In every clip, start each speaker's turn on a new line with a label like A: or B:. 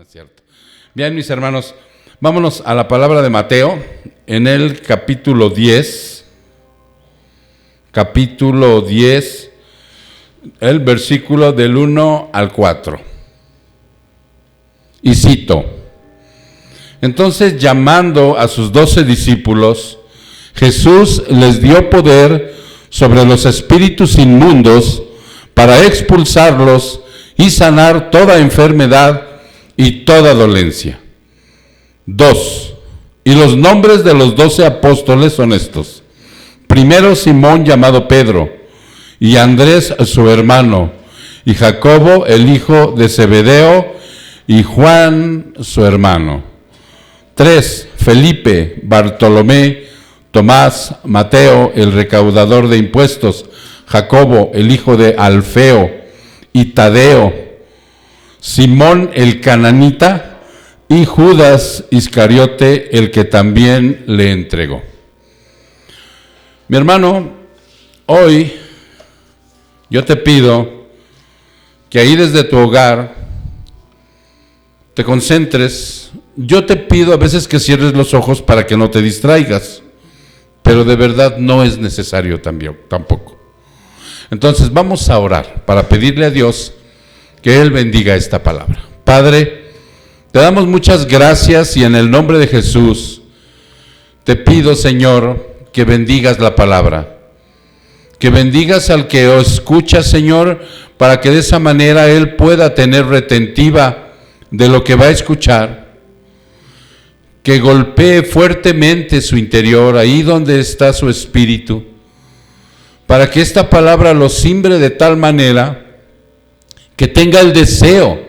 A: es cierto. Bien, mis hermanos, vámonos a la palabra de Mateo, en el capítulo 10, el versículo del 1 al 4. Y cito: Entonces, llamando a sus 12 discípulos, Jesús les dio poder sobre los espíritus inmundos para expulsarlos y sanar toda enfermedad y toda dolencia. 2. Y los nombres de los 12 apóstoles son estos: primero Simón llamado Pedro, y Andrés su hermano, y Jacobo el hijo de Zebedeo, y Juan su hermano. 3. Felipe, Bartolomé, Tomás, Mateo el recaudador de impuestos, Jacobo el hijo de Alfeo, y Tadeo, Simón el cananita, y Judas Iscariote, el que también le entregó. Mi hermano, hoy yo te pido que ahí desde tu hogar te concentres. Yo te pido a veces que cierres los ojos para que no te distraigas, pero de verdad no es necesario tampoco. Entonces vamos a orar para pedirle a Dios que Él bendiga esta palabra. Padre, te damos muchas gracias y en el nombre de Jesús te pido, Señor, que bendigas la palabra, que bendigas al que escucha, Señor, para que de esa manera él pueda tener retentiva de lo que va a escuchar, que golpee fuertemente su interior, ahí donde está su espíritu, para que esta palabra lo simbre de tal manera que tenga el deseo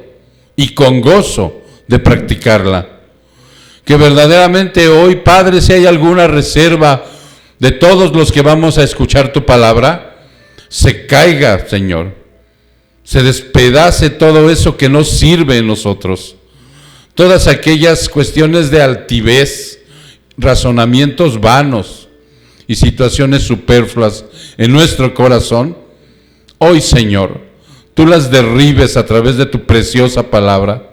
A: y con gozo de practicarla. Que verdaderamente hoy, Padre, si hay alguna reserva de todos los que vamos a escuchar tu palabra, se caiga, Señor, se despedace todo eso que no sirve en nosotros, todas aquellas cuestiones de altivez, razonamientos vanos y situaciones superfluas en nuestro corazón. Hoy, Señor, tú las derribes a través de tu preciosa palabra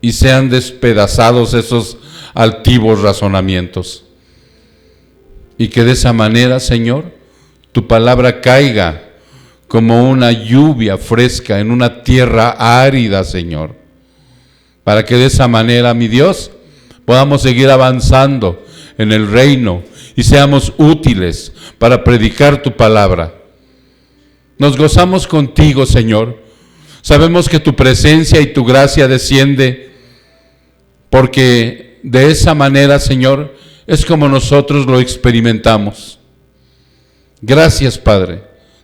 A: y sean despedazados esos altivos razonamientos. Y que de esa manera, Señor, tu palabra caiga como una lluvia fresca en una tierra árida, Señor. Para que de esa manera, mi Dios, podamos seguir avanzando en el reino y seamos útiles para predicar tu palabra. Nos gozamos contigo, Señor. Sabemos que tu presencia y tu gracia desciende, porque de esa manera, Señor, es como nosotros lo experimentamos. Gracias, Padre.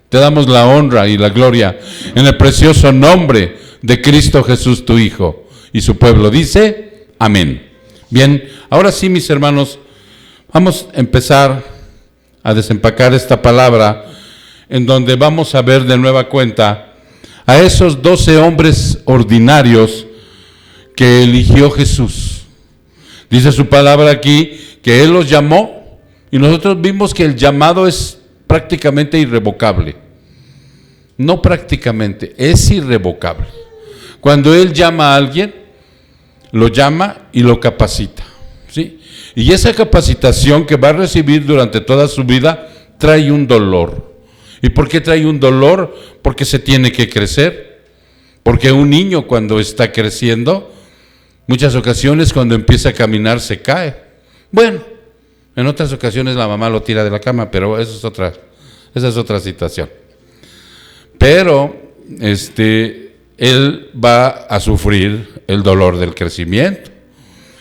A: Te damos la honra y la gloria en el precioso nombre de Cristo Jesús, tu Hijo. Y su pueblo dice, amén. Bien, ahora sí, mis hermanos, vamos a empezar a desempacar esta palabra, en donde vamos a ver de nueva cuenta a esos 12 hombres ordinarios que eligió Jesús. Dice su palabra aquí que Él los llamó, y nosotros vimos que el llamado es prácticamente irrevocable. No prácticamente, es irrevocable. Cuando Él llama a alguien, lo llama y lo capacita, ¿sí? Y esa capacitación que va a recibir durante toda su vida trae un dolor. ¿Y por qué trae un dolor? Porque se tiene que crecer. Porque un niño, cuando está creciendo, muchas ocasiones cuando empieza a caminar se cae. Bueno, en otras ocasiones la mamá lo tira de la cama, pero esa es otra situación. Pero él va a sufrir el dolor del crecimiento.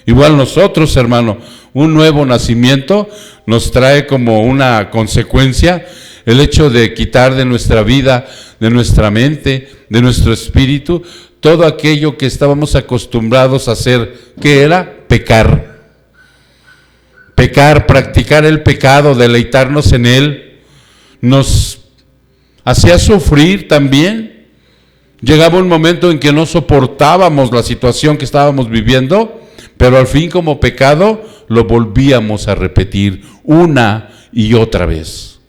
A: Igual nosotros, hermano, un nuevo nacimiento nos trae como una consecuencia el hecho de quitar de nuestra vida, de nuestra mente, de nuestro espíritu, todo aquello que estábamos acostumbrados a hacer, que era pecar. Pecar, practicar el pecado, deleitarnos en él, nos hacía sufrir también. Llegaba un momento en que no soportábamos la situación que estábamos viviendo, pero al fin, como pecado, lo volvíamos a repetir una y otra vez.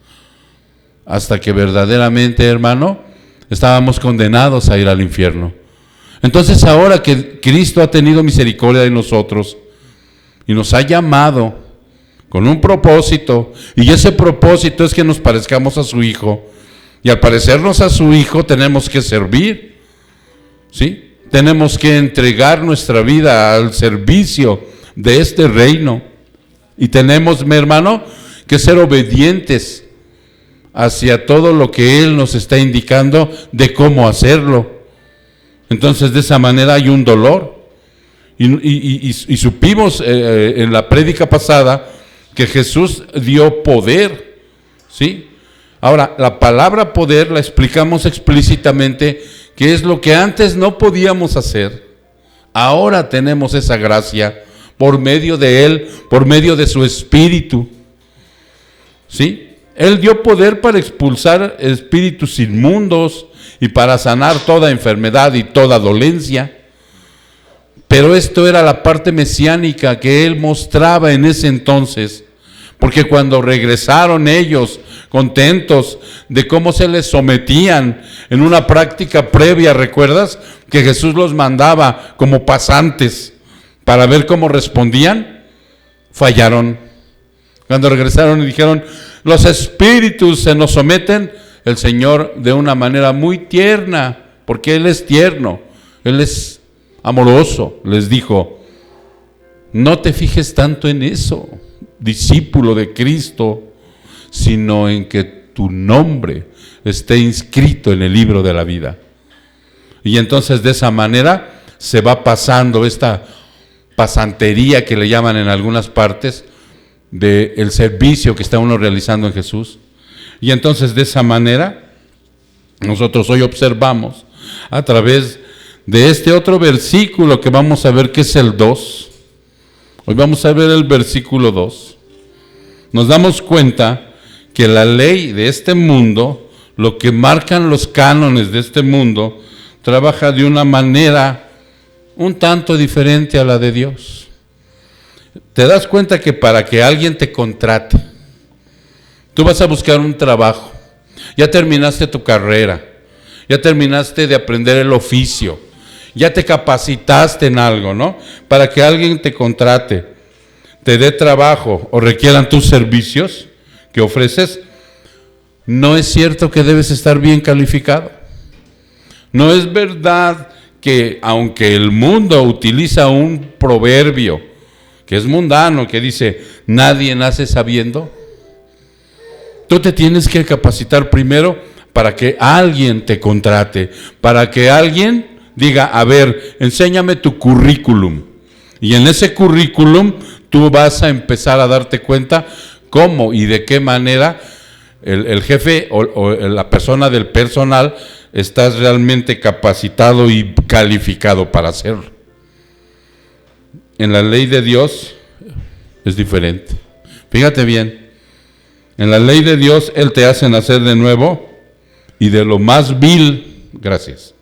A: Hasta que verdaderamente, hermano, estábamos condenados a ir al infierno. Entonces ahora que Cristo ha tenido misericordia de nosotros y nos ha llamado con un propósito, y ese propósito es que nos parezcamos a su Hijo, y al parecernos a su Hijo tenemos que servir, ¿sí? Tenemos que entregar nuestra vida al servicio de este reino, y tenemos, mi hermano, que ser obedientes hacia todo lo que Él nos está indicando de cómo hacerlo. Entonces de esa manera hay un dolor, y supimos en la prédica pasada que Jesús dio poder, ¿sí? Ahora, la palabra poder la explicamos explícitamente, que es lo que antes no podíamos hacer. Ahora tenemos esa gracia por medio de Él, por medio de su Espíritu, ¿sí? Él dio poder para expulsar espíritus inmundos y para sanar toda enfermedad y toda dolencia. Pero esto era la parte mesiánica que Él mostraba en ese entonces, porque cuando regresaron ellos contentos de cómo se les sometían en una práctica previa, ¿recuerdas? Que Jesús los mandaba como pasantes para ver cómo respondían, fallaron. Cuando regresaron y dijeron, los espíritus se nos someten, el Señor de una manera muy tierna, porque Él es tierno, Él es amoroso, les dijo, no te fijes tanto en eso, discípulo de Cristo, sino en que tu nombre esté inscrito en el libro de la vida. Y entonces de esa manera se va pasando esta pasantería que le llaman en algunas partes del servicio que está uno realizando en Jesús. Y entonces de esa manera nosotros hoy observamos a través de este otro versículo que vamos a ver, que es el 2. Hoy vamos a ver el versículo 2. Nos damos cuenta que la ley de este mundo, lo que marcan los cánones de este mundo, trabaja de una manera un tanto diferente a la de Dios. Te das cuenta que para que alguien te contrate, tú vas a buscar un trabajo, ya terminaste tu carrera, ya terminaste de aprender el oficio, ya te capacitaste en algo, ¿no? Para que alguien te contrate, te dé trabajo o requieran tus servicios que ofreces, no es cierto que debes estar bien calificado. No es verdad que aunque el mundo utiliza un proverbio que es mundano, que dice, nadie nace sabiendo, tú te tienes que capacitar primero para que alguien te contrate, para que alguien diga, a ver, enséñame tu currículum. Y en ese currículum tú vas a empezar a darte cuenta cómo y de qué manera el jefe o la persona del personal estás realmente capacitado y calificado para hacerlo. En la ley de Dios es diferente. Fíjate bien, en la ley de Dios Él te hace nacer de nuevo y de lo más vil, gracias.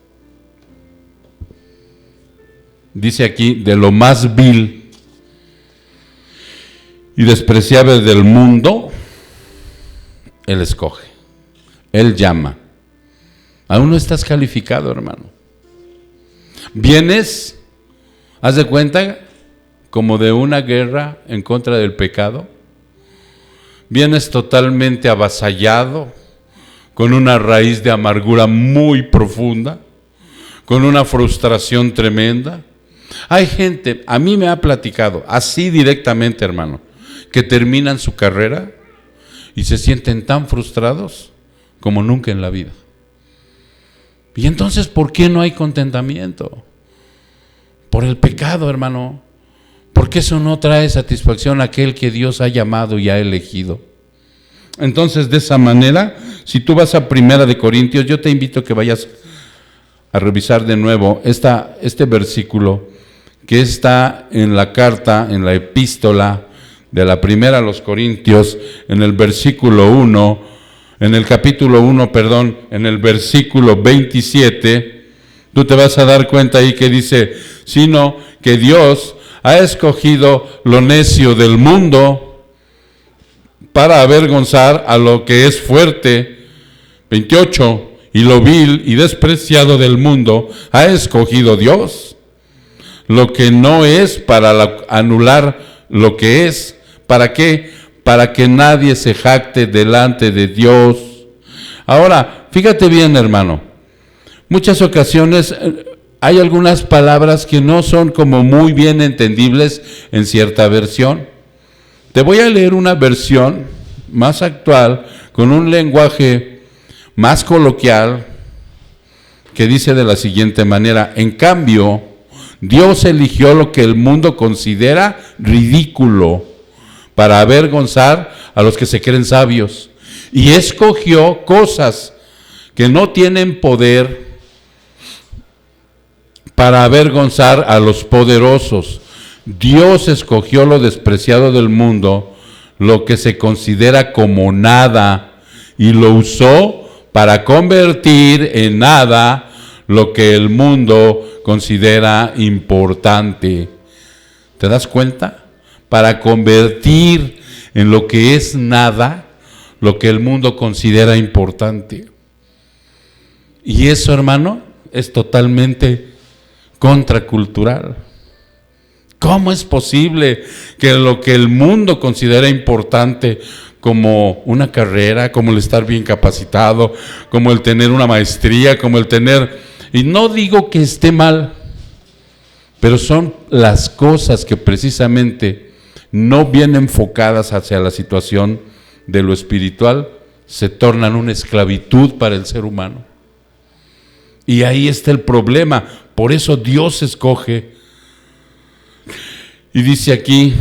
A: Dice aquí, de lo más vil y despreciable del mundo, Él escoge, Él llama. Aún no estás calificado, hermano. Vienes, haz de cuenta, como de una guerra en contra del pecado. Vienes totalmente avasallado, con una raíz de amargura muy profunda, con una frustración tremenda. Hay gente, a mí me ha platicado, así directamente, hermano, que terminan su carrera y se sienten tan frustrados como nunca en la vida. Y entonces, ¿por qué no hay contentamiento? Por el pecado, hermano. Porque eso no trae satisfacción a aquel que Dios ha llamado y ha elegido. Entonces, de esa manera, si tú vas a 1 Corintios, yo te invito a que vayas a revisar de nuevo este versículo que está en la carta, en la epístola de la primera a los Corintios, en el versículo 1, en el capítulo 1, perdón, en el versículo 27, tú te vas a dar cuenta ahí que dice, sino que Dios ha escogido lo necio del mundo para avergonzar a lo que es fuerte. 28, y lo vil y despreciado del mundo ha escogido Dios, lo que no es para anular lo que es. ¿Para qué? Para que nadie se jacte delante de Dios. Ahora, fíjate bien, hermano, muchas ocasiones hay algunas palabras que no son como muy bien entendibles en cierta versión. Te voy a leer una versión más actual, con un lenguaje más coloquial, que dice de la siguiente manera: en cambio, Dios eligió lo que el mundo considera ridículo para avergonzar a los que se creen sabios, y escogió cosas que no tienen poder para avergonzar a los poderosos. Dios escogió lo despreciado del mundo, lo que se considera como nada, y lo usó para convertir en nada lo que el mundo considera importante. ¿Te das cuenta? Para convertir en lo que es nada lo que el mundo considera importante. Y eso, hermano, es totalmente contracultural. ¿Cómo es posible que lo que el mundo considera importante, como una carrera, como el estar bien capacitado, como el tener una maestría, como el tener... Y no digo que esté mal, pero son las cosas que precisamente no bien enfocadas hacia la situación de lo espiritual, se tornan una esclavitud para el ser humano. Y ahí está el problema. Por eso Dios escoge. Y dice aquí,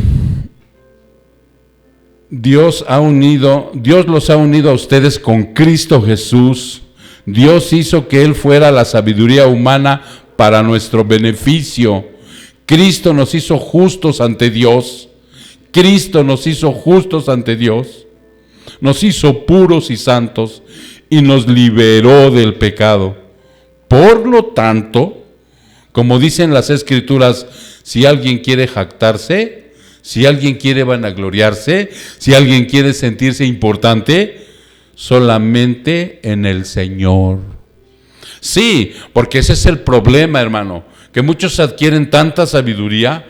A: Dios los ha unido a ustedes con Cristo Jesús. Dios hizo que Él fuera la sabiduría humana para nuestro beneficio. Cristo nos hizo justos ante Dios. Cristo nos hizo justos ante Dios. Nos hizo puros y santos y nos liberó del pecado. Por lo tanto, como dicen las Escrituras, si alguien quiere jactarse, si alguien quiere vanagloriarse, si alguien quiere sentirse importante, solamente en el Señor. Sí, porque ese es el problema, hermano, que muchos adquieren tanta sabiduría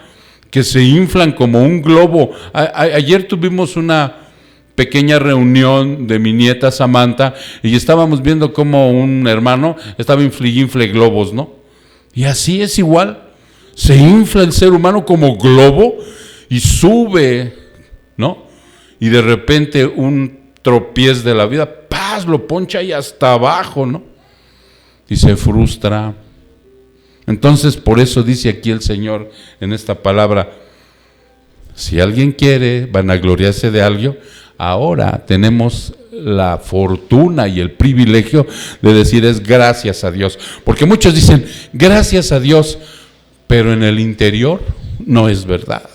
A: que se inflan como un globo. Ayer tuvimos una pequeña reunión de mi nieta Samantha y estábamos viendo cómo un hermano estaba infle globos, ¿no? Y así es igual. Se infla el ser humano como globo y sube, ¿no? Y de repente un tropiez de la vida, ¡paz!, lo poncha ahí hasta abajo, ¿no? Y se frustra. Entonces, por eso dice aquí el Señor en esta palabra, si alguien quiere vanagloriarse de algo, ahora tenemos la fortuna y el privilegio de decir es gracias a Dios. Porque muchos dicen, gracias a Dios, pero en el interior no es verdad.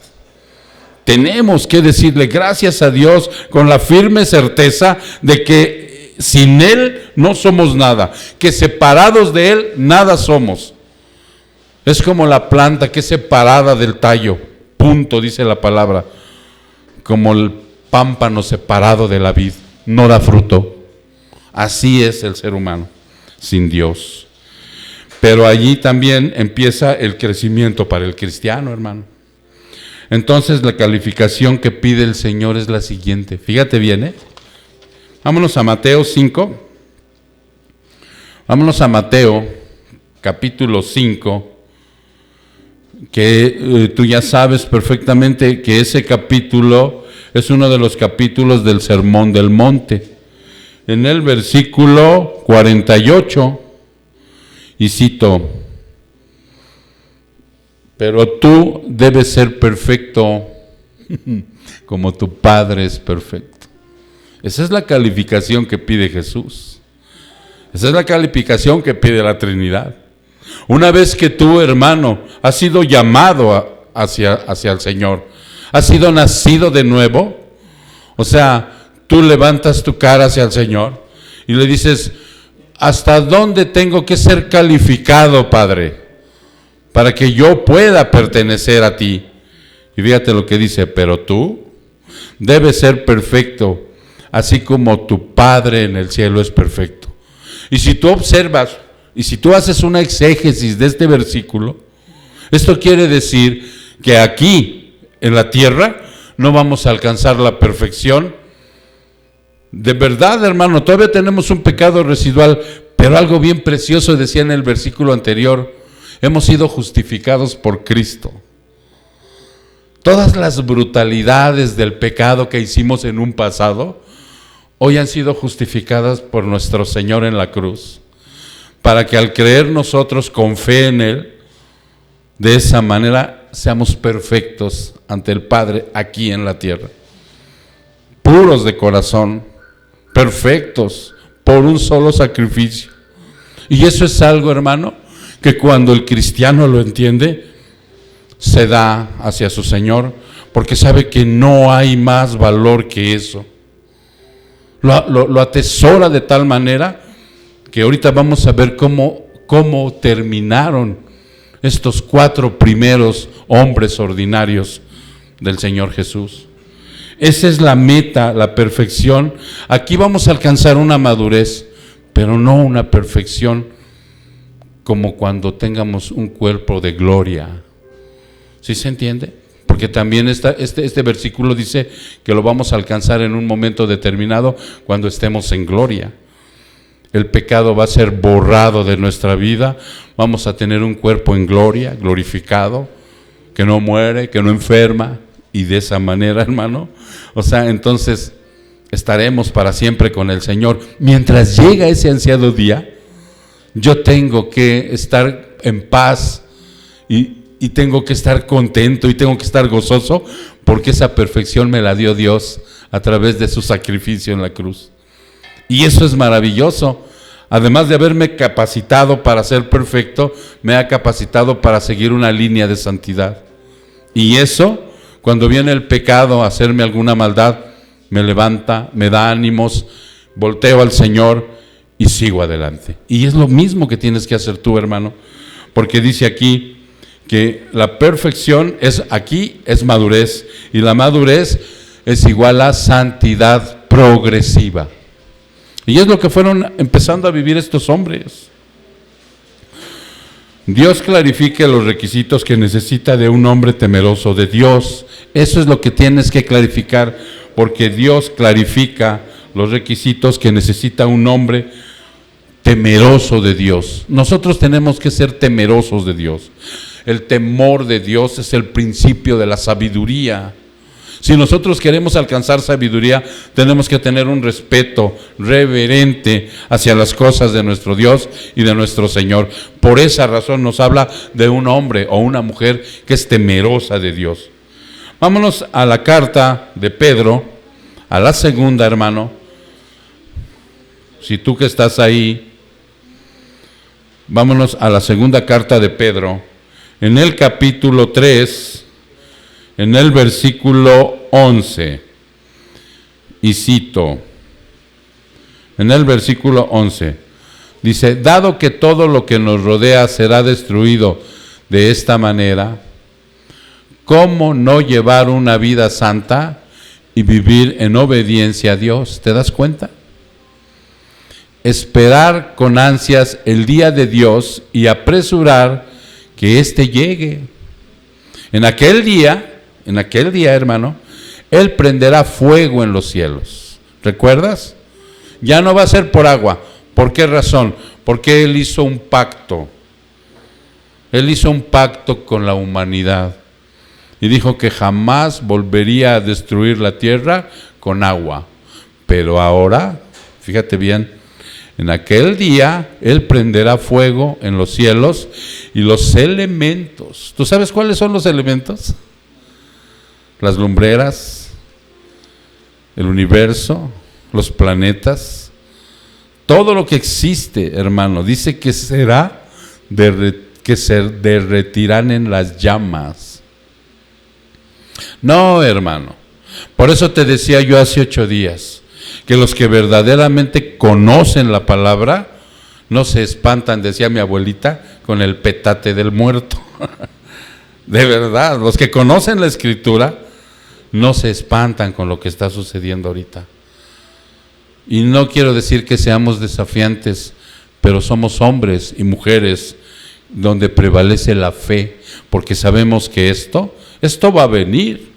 A: Tenemos que decirle gracias a Dios con la firme certeza de que sin Él no somos nada, que separados de Él nada somos. Es como la planta que es separada del tallo, punto, dice la palabra, como el pámpano separado de la vid, no da fruto. Así es el ser humano, sin Dios. Pero allí también empieza el crecimiento para el cristiano, hermano. Entonces la calificación que pide el Señor es la siguiente. Fíjate bien, Vámonos a Mateo 5. Vámonos a Mateo, capítulo 5, que tú ya sabes perfectamente que ese capítulo es uno de los capítulos del Sermón del Monte. En el versículo 48, y cito, pero tú debes ser perfecto como tu Padre es perfecto. Esa es la calificación que pide Jesús. Esa es la calificación que pide la Trinidad. Una vez que tú, hermano, has sido llamado hacia el Señor, has sido nacido de nuevo, o sea, tú levantas tu cara hacia el Señor y le dices, ¿hasta dónde tengo que ser calificado, Padre, para que yo pueda pertenecer a ti? Y fíjate lo que dice, pero tú debes ser perfecto, así como tu Padre en el cielo es perfecto. Y si tú observas, y si tú haces una exégesis de este versículo, esto quiere decir que aquí, en la tierra, no vamos a alcanzar la perfección. De verdad, hermano, todavía tenemos un pecado residual, pero algo bien precioso decía en el versículo anterior: hemos sido justificados por Cristo. Todas las brutalidades del pecado que hicimos en un pasado, hoy han sido justificadas por nuestro Señor en la cruz, para que al creer nosotros con fe en Él, de esa manera seamos perfectos ante el Padre aquí en la tierra, puros de corazón, perfectos por un solo sacrificio. Y eso es algo, hermano, que cuando el cristiano lo entiende, se da hacia su Señor, porque sabe que no hay más valor que eso. Lo atesora de tal manera que ahorita vamos a ver cómo terminaron estos 4 primeros hombres ordinarios del Señor Jesús. Esa es la meta, la perfección. Aquí vamos a alcanzar una madurez, pero no una perfección como cuando tengamos un cuerpo de gloria. ¿Sí se entiende? Porque también este versículo dice que lo vamos a alcanzar en un momento determinado cuando estemos en gloria. El pecado va a ser borrado de nuestra vida, vamos a tener un cuerpo en gloria, glorificado, que no muere, que no enferma, y de esa manera, hermano, o sea, entonces estaremos para siempre con el Señor. Mientras llega ese ansiado día, yo tengo que estar en paz y tengo que estar contento y tengo que estar gozoso, porque esa perfección me la dio Dios a través de su sacrificio en la cruz. Y eso es maravilloso. Además de haberme capacitado para ser perfecto, me ha capacitado para seguir una línea de santidad. Y eso, cuando viene el pecado a hacerme alguna maldad, me levanta, me da ánimos, volteo al Señor y sigo adelante. Y es lo mismo que tienes que hacer tú, hermano, porque dice aquí que la perfección es madurez, y la madurez es igual a santidad progresiva. Y es lo que fueron empezando a vivir estos hombres. Dios clarifica los requisitos que necesita de un hombre temeroso de Dios. Eso es lo que tienes que clarificar, porque Dios clarifica los requisitos que necesita un hombre temeroso de Dios. Nosotros tenemos que ser temerosos de Dios. El temor de Dios es el principio de la sabiduría. Si nosotros queremos alcanzar sabiduría, tenemos que tener un respeto reverente hacia las cosas de nuestro Dios y de nuestro Señor. Por esa razón nos habla de un hombre o una mujer que es temerosa de Dios. Vámonos a la carta de Pedro, a la segunda, hermano. Si tú que estás ahí, vámonos a la segunda carta de Pedro, en el capítulo 3, en el versículo 11, y cito, en el versículo 11, dice: dado que todo lo que nos rodea será destruido de esta manera, ¿cómo no llevar una vida santa y vivir en obediencia a Dios? ¿Te das cuenta? Esperar con ansias el día de Dios y apresurar que éste llegue. En aquel día, hermano, Él prenderá fuego en los cielos. ¿Recuerdas? Ya no va a ser por agua. ¿Por qué razón? Porque Él hizo un pacto. Él hizo un pacto con la humanidad y dijo que jamás volvería a destruir la tierra con agua. Pero ahora, fíjate bien, en aquel día Él prenderá fuego en los cielos y los elementos. ¿Tú sabes cuáles son los elementos? Las lumbreras, el universo, los planetas, todo lo que existe, hermano, dice que se derretirán en las llamas. No, hermano. Por eso te decía yo hace 8 días, que los que verdaderamente conocen la palabra no se espantan, decía mi abuelita, con el petate del muerto. De verdad, los que conocen la Escritura no se espantan con lo que está sucediendo ahorita. Y no quiero decir que seamos desafiantes, pero somos hombres y mujeres donde prevalece la fe, porque sabemos que esto va a venir.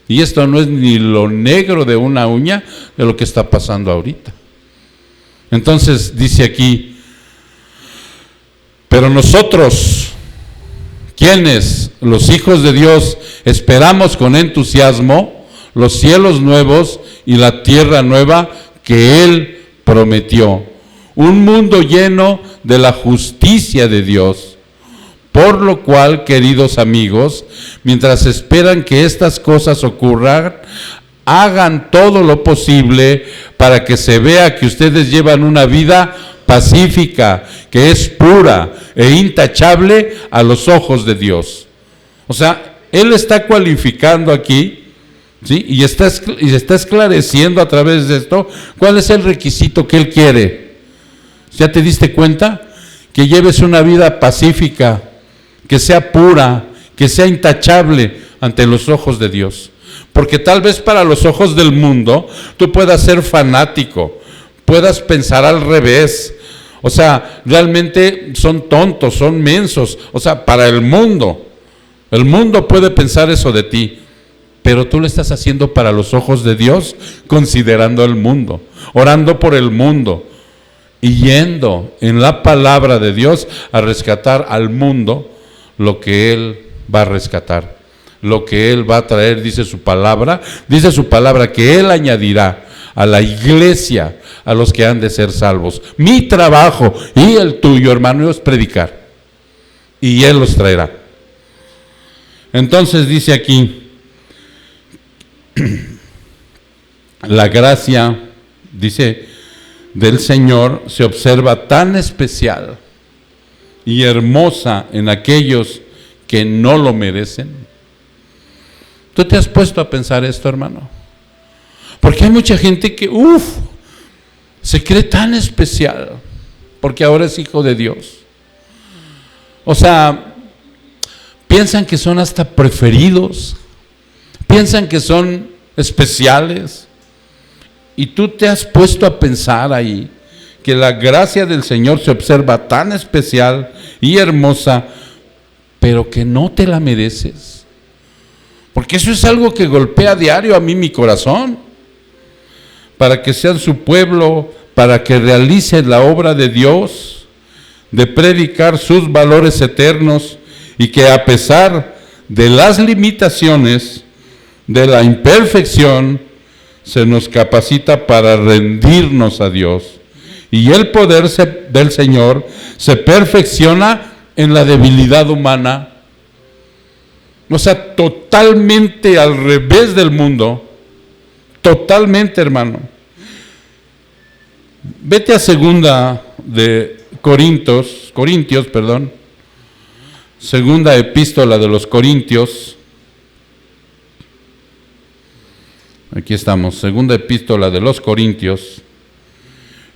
A: Y esto no es ni lo negro de una uña de lo que está pasando ahorita. Entonces dice aquí, pero nosotros, quienes, los hijos de Dios, esperamos con entusiasmo los cielos nuevos y la tierra nueva que Él prometió, un mundo lleno de la justicia de Dios. Por lo cual, queridos amigos, mientras esperan que estas cosas ocurran, hagan todo lo posible para que se vea que ustedes llevan una vida pacífica, que es pura e intachable a los ojos de Dios. O sea, Él está cualificando aquí, ¿sí? y está esclareciendo a través de esto cuál es el requisito que Él quiere. ¿Ya te diste cuenta? Que lleves una vida pacífica, que sea pura, que sea intachable ante los ojos de Dios. Porque tal vez para los ojos del mundo tú puedas ser fanático, puedas pensar al revés. O sea, realmente son tontos, son mensos. O sea, para el mundo puede pensar eso de ti. Pero tú lo estás haciendo para los ojos de Dios, considerando el mundo, orando por el mundo y yendo en la palabra de Dios a rescatar al mundo lo que Él va a rescatar, lo que Él va a traer, dice su palabra que Él añadirá a la iglesia a los que han de ser salvos. Mi trabajo y el tuyo, hermano, es predicar, y Él los traerá. Entonces dice aquí, la gracia, dice, del Señor se observa tan especial y hermosa en aquellos que no lo merecen. ¿Tú te has puesto a pensar esto, hermano? Porque hay mucha gente que, se cree tan especial, porque ahora es hijo de Dios. O sea, piensan que son hasta preferidos, piensan que son especiales, y tú te has puesto a pensar ahí, que la gracia del Señor se observa tan especial y hermosa, pero que no te la mereces. Porque eso es algo que golpea a diario a mí mi corazón. Para que sean su pueblo, para que realicen la obra de Dios, de predicar sus valores eternos, y que a pesar de las limitaciones, de la imperfección, se nos capacita para rendirnos a Dios. Y el poder del Señor se perfecciona en la debilidad humana. O sea, totalmente al revés del mundo. Totalmente, hermano. Vete a segunda de Corintios, segunda epístola de los Corintios. Aquí estamos, segunda epístola de los Corintios.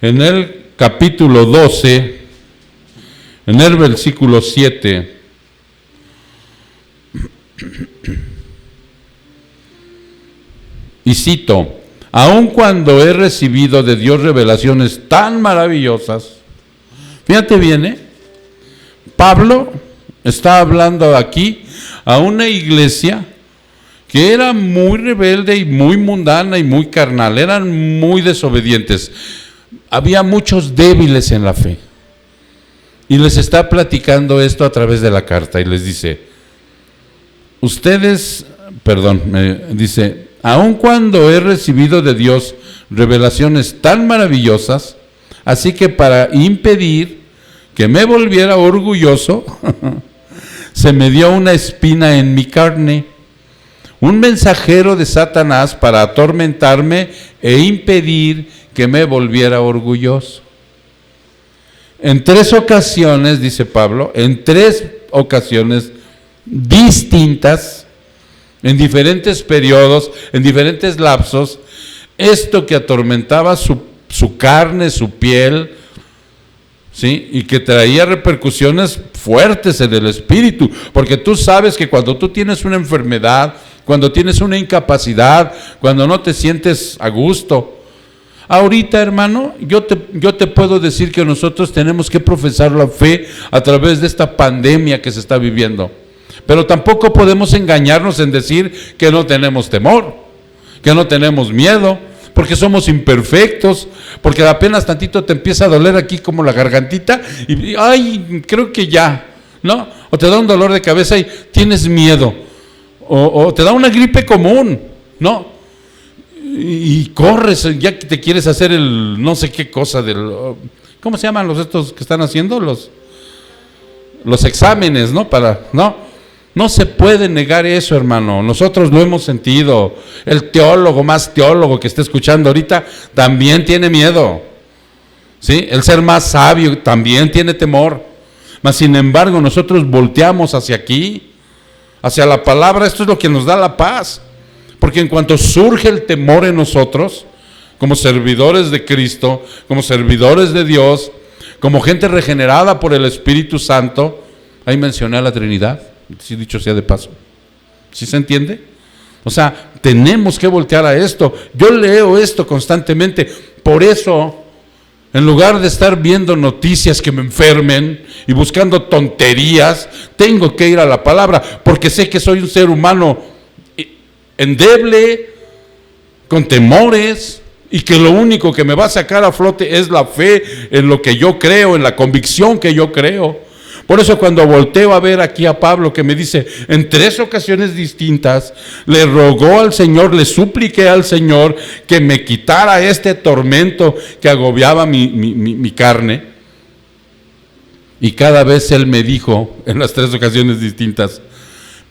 A: En el capítulo 12, en el versículo 7, y cito, aun cuando he recibido de Dios revelaciones tan maravillosas, fíjate bien, Pablo está hablando aquí a una iglesia que era muy rebelde y muy mundana y muy carnal, eran muy desobedientes. Había muchos débiles en la fe. Y les está platicando esto a través de la carta y les dice, dice, aun cuando he recibido de Dios revelaciones tan maravillosas, así que para impedir que me volviera orgulloso, se me dio una espina en mi carne, un mensajero de Satanás para atormentarme e impedir que me volviera orgulloso. En 3 ocasiones, dice Pablo, en 3 ocasiones distintas, en diferentes periodos, en diferentes lapsos, esto que atormentaba su carne, su piel, ¿sí? Y que traía repercusiones fuertes en el espíritu, porque tú sabes que cuando tú tienes una enfermedad, cuando tienes una incapacidad, cuando no te sientes a gusto, Ahorita, hermano, yo te puedo decir que nosotros tenemos que profesar la fe a través de esta pandemia que se está viviendo. Pero tampoco podemos engañarnos en decir que no tenemos temor, que no tenemos miedo, porque somos imperfectos, porque apenas tantito te empieza a doler aquí como la gargantita y ay, creo que ya, ¿no? O te da un dolor de cabeza y tienes miedo, o te da una gripe común, ¿no? Y corres, ya que te quieres hacer el no sé qué cosa ¿cómo se llaman los estos que están haciendo? Los exámenes, ¿no? No se puede negar eso, hermano. Nosotros lo hemos sentido. El teólogo más teólogo que esté escuchando ahorita también tiene miedo, ¿sí? El ser más sabio también tiene temor. Mas sin embargo, nosotros volteamos hacia aquí, hacia la palabra. Esto es lo que nos da la paz. Porque en cuanto surge el temor en nosotros, como servidores de Cristo, como servidores de Dios, como gente regenerada por el Espíritu Santo, ahí mencioné a la Trinidad, sí, dicho sea de paso. ¿Sí se entiende? O sea, tenemos que voltear a esto. Yo leo esto constantemente. Por eso, en lugar de estar viendo noticias que me enfermen y buscando tonterías, tengo que ir a la palabra, porque sé que soy un ser humano endeble, con temores, y que lo único que me va a sacar a flote es la fe en lo que yo creo, en la convicción que yo creo. Por eso cuando volteo a ver aquí a Pablo, que me dice, en 3 ocasiones distintas, le rogó al Señor, le supliqué al Señor que me quitara este tormento que agobiaba mi carne. Y cada vez Él me dijo, en las 3 ocasiones distintas,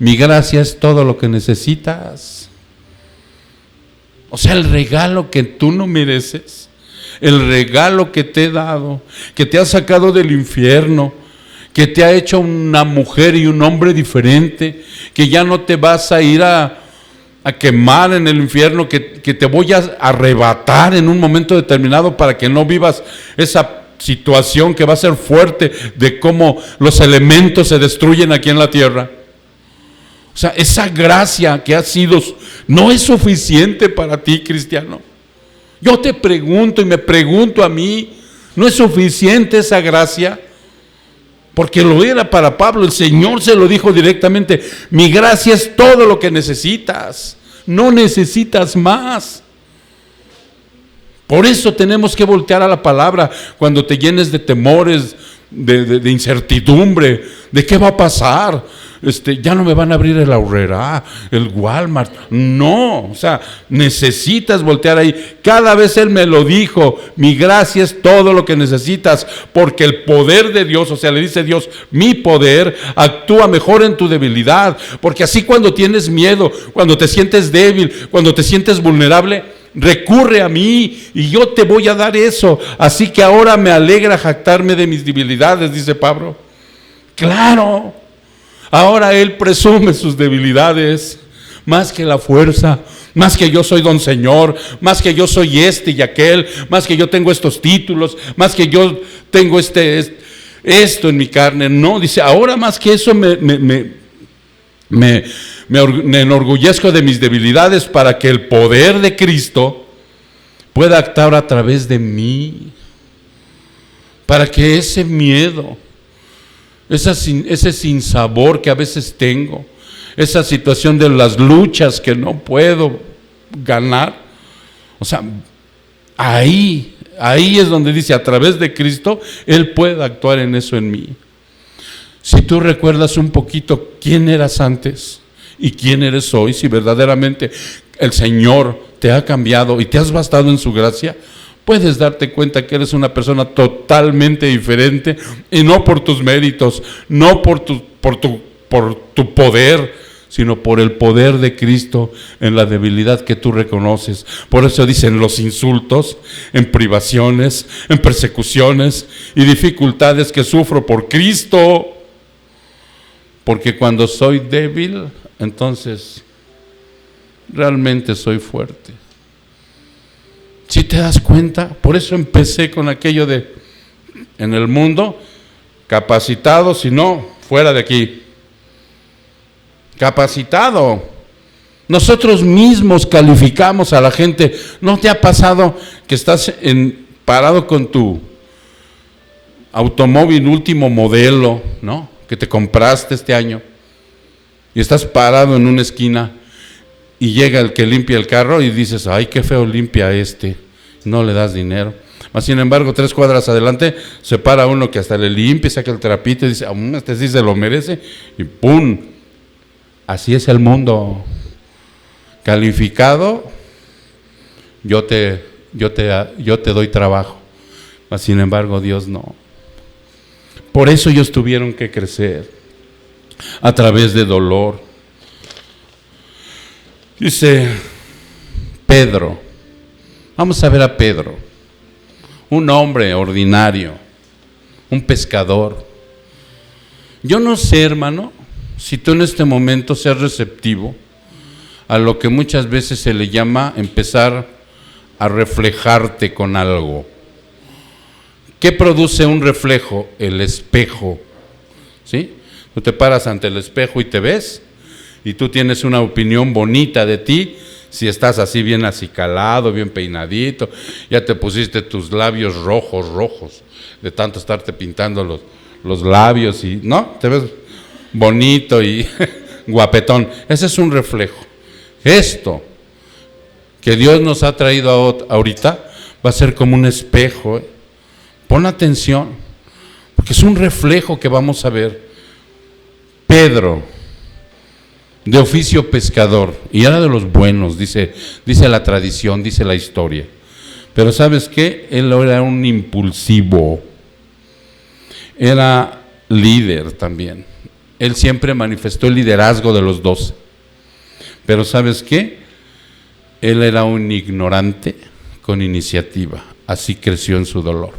A: mi gracia es todo lo que necesitas. O sea, el regalo que tú no mereces, el regalo que te he dado, que te ha sacado del infierno, que te ha hecho una mujer y un hombre diferente, que ya no te vas a ir a quemar en el infierno, que te voy a arrebatar en un momento determinado para que no vivas esa situación que va a ser fuerte de cómo los elementos se destruyen aquí en la tierra. O sea, esa gracia que ha sido, no es suficiente para ti, cristiano. Yo te pregunto y me pregunto a mí, ¿no es suficiente esa gracia? Porque lo era para Pablo, el Señor se lo dijo directamente, mi gracia es todo lo que necesitas, no necesitas más. Por eso tenemos que voltear a la palabra cuando te llenes de temores, de incertidumbre, de qué va a pasar. Ya no me van a abrir el Aurrerá, el Walmart. No, o sea, necesitas voltear ahí. Cada vez Él me lo dijo, mi gracia es todo lo que necesitas, porque el poder de Dios, o sea, le dice Dios, mi poder actúa mejor en tu debilidad. Porque así cuando tienes miedo, cuando te sientes débil, cuando te sientes vulnerable, recurre a mí y yo te voy a dar eso. Así que ahora me alegra jactarme de mis debilidades, dice Pablo. Claro. Ahora Él presume sus debilidades, más que la fuerza, más que yo soy don Señor, más que yo soy este y aquel, más que yo tengo estos títulos, más que yo tengo esto en mi carne. No, dice, ahora más que eso me enorgullezco de mis debilidades para que el poder de Cristo pueda actuar a través de mí, para que ese miedo, ese sinsabor que a veces tengo, esa situación de las luchas que no puedo ganar, o sea, ahí es donde dice, a través de Cristo, Él puede actuar en eso en mí. Si tú recuerdas un poquito quién eras antes y quién eres hoy, si verdaderamente el Señor te ha cambiado y te has bastado en su gracia, puedes darte cuenta que eres una persona totalmente diferente, y no por tus méritos, no por tu poder, sino por el poder de Cristo en la debilidad que tú reconoces. Por eso dicen los insultos, en privaciones, en persecuciones y dificultades que sufro por Cristo, porque cuando soy débil, entonces realmente soy fuerte. ¿Sí te das cuenta? Por eso empecé con aquello de, en el mundo, capacitado, si no, fuera de aquí. Capacitado. Nosotros mismos calificamos a la gente. ¿No te ha pasado que estás parado con tu automóvil último modelo, ¿no?, que te compraste este año, y estás parado en una esquina y llega el que limpia el carro y dices, ay, qué feo limpia este, no le das dinero? Mas sin embargo, 3 cuadras adelante se para uno que hasta le limpia, saca el trapito y dice, este sí se lo merece, y ¡pum! Así es el mundo. Calificado, yo te doy trabajo, mas sin embargo Dios no. Por eso ellos tuvieron que crecer a través de dolor. Dice Pedro, vamos a ver a Pedro, un hombre ordinario, un pescador. Yo no sé, hermano, si tú en este momento seas receptivo a lo que muchas veces se le llama empezar a reflejarte con algo. ¿Qué produce un reflejo? El espejo, ¿sí? Tú te paras ante el espejo y te ves, y tú tienes una opinión bonita de ti, si estás así bien acicalado, bien peinadito, ya te pusiste tus labios rojos, de tanto estarte pintando los labios, y ¿no? Te ves bonito y guapetón. Ese es un reflejo. Esto que Dios nos ha traído ahorita va a ser como un espejo. Pon atención, porque es un reflejo que vamos a ver. Pedro, de oficio pescador, y era de los buenos, dice la tradición, dice la historia. Pero ¿sabes qué? Él era un impulsivo, era líder también. Él siempre manifestó el liderazgo de los 12. Pero ¿sabes qué? Él era un ignorante con iniciativa, así creció en su dolor.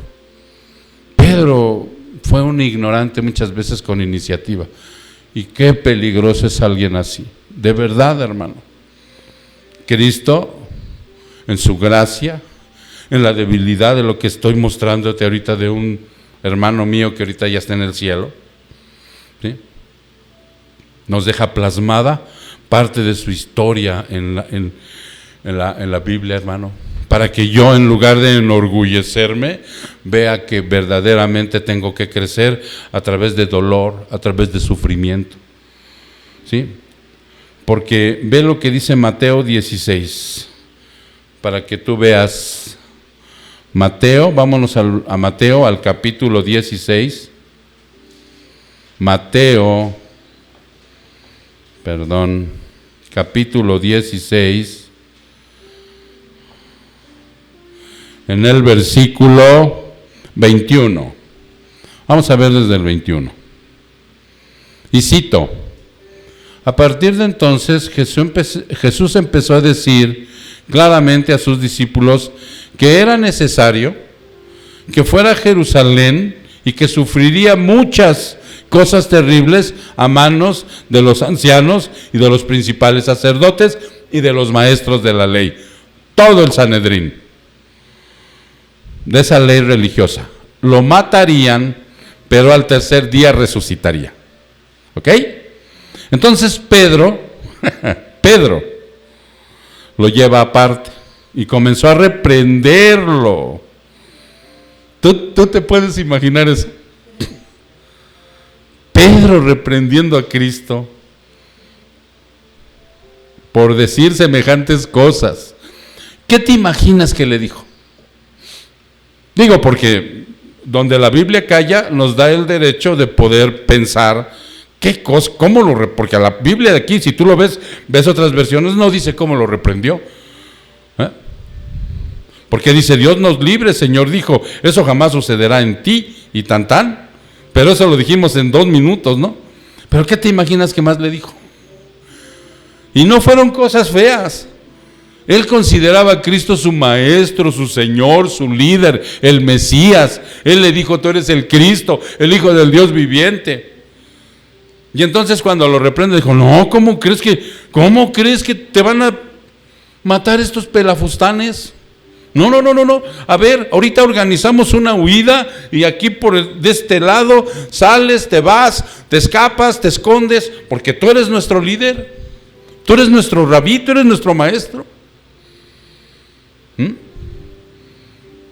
A: Pedro fue un ignorante muchas veces con iniciativa. Y qué peligroso es alguien así. De verdad, hermano. Cristo, en su gracia, en la debilidad de lo que estoy mostrándote ahorita de un hermano mío que ahorita ya está en el cielo, ¿sí?, nos deja plasmada parte de su historia en la Biblia, hermano, para que yo, en lugar de enorgullecerme, vea que verdaderamente tengo que crecer a través de dolor, a través de sufrimiento, ¿sí? Porque ve lo que dice Mateo 16, para que tú veas. Mateo, vámonos a Mateo, al capítulo 16. Capítulo 16, en el versículo 21. Vamos a ver desde el 21. Y cito: a partir de entonces Jesús empezó a decir claramente a sus discípulos que era necesario que fuera a Jerusalén y que sufriría muchas cosas terribles a manos de los ancianos y de los principales sacerdotes y de los maestros de la ley, todo el Sanedrín de esa ley religiosa. Lo matarían, pero al tercer día resucitaría. ¿Ok? Entonces Pedro lo lleva aparte y comenzó a reprenderlo. ¿Tú te puedes imaginar eso? Pedro reprendiendo a Cristo por decir semejantes cosas. ¿Qué te imaginas que le dijo? Digo, porque donde la Biblia calla nos da el derecho de poder pensar qué cosa, porque a la Biblia de aquí, si tú lo ves otras versiones, no dice cómo lo reprendió. Porque dice, Dios nos libre, Señor dijo, eso jamás sucederá en ti, y tan. Pero eso lo dijimos en 2 minutos, ¿no? Pero ¿qué te imaginas que más le dijo? Y no fueron cosas feas. Él consideraba a Cristo su maestro, su Señor, su líder, el Mesías. Él le dijo, tú eres el Cristo, el Hijo del Dios viviente. Y entonces cuando lo reprende, dijo, no, ¿cómo crees que te van a matar estos pelafustanes? No. A ver, ahorita organizamos una huida y aquí de este lado sales, te vas, te escapas, te escondes, porque tú eres nuestro líder. Tú eres nuestro rabí, tú eres nuestro maestro.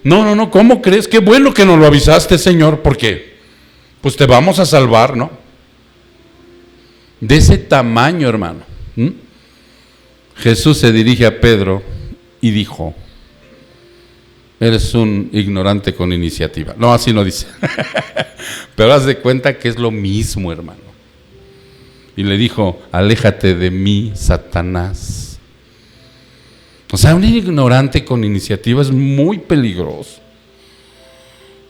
A: No, ¿cómo crees? Qué bueno que nos lo avisaste, Señor, porque pues te vamos a salvar, ¿no? De ese tamaño, hermano. Jesús se dirige a Pedro y dijo: eres un ignorante con iniciativa. No, así no dice. Pero haz de cuenta que es lo mismo, hermano. Y le dijo: aléjate de mí, Satanás. O sea, un ignorante con iniciativa es muy peligroso.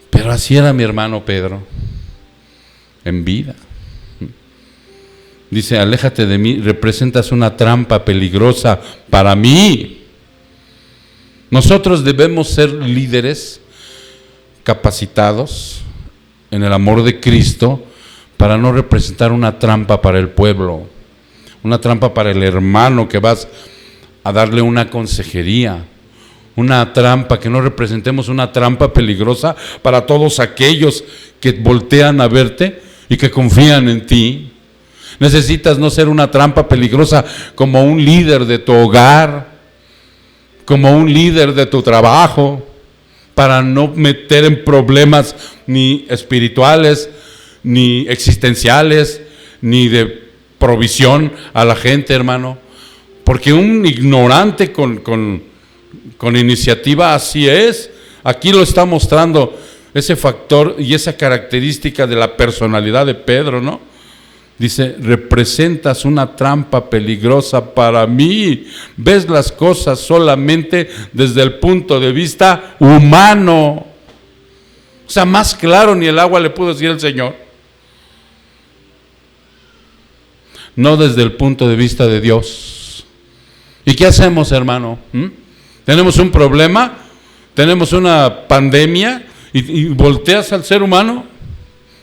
A: Pero así era mi hermano Pedro, en vida. Dice: aléjate de mí, representas una trampa peligrosa para mí. Nosotros debemos ser líderes capacitados en el amor de Cristo para no representar una trampa para el pueblo, una trampa para el hermano que vas a darle una consejería, una trampa, que no representemos una trampa peligrosa para todos aquellos que voltean a verte y que confían en ti. Necesitas no ser una trampa peligrosa como un líder de tu hogar, como un líder de tu trabajo, para no meter en problemas ni espirituales, ni existenciales, ni de provisión a la gente, hermano. Porque un ignorante con iniciativa así es. Aquí lo está mostrando ese factor y esa característica de la personalidad de Pedro, ¿no? Dice: representas una trampa peligrosa para mí. Ves las cosas solamente desde el punto de vista humano. O sea, más claro ni el agua le pudo decir el Señor. No desde el punto de vista de Dios. ¿Y qué hacemos, hermano? ¿Tenemos un problema? ¿Tenemos una pandemia? ¿Y volteas al ser humano?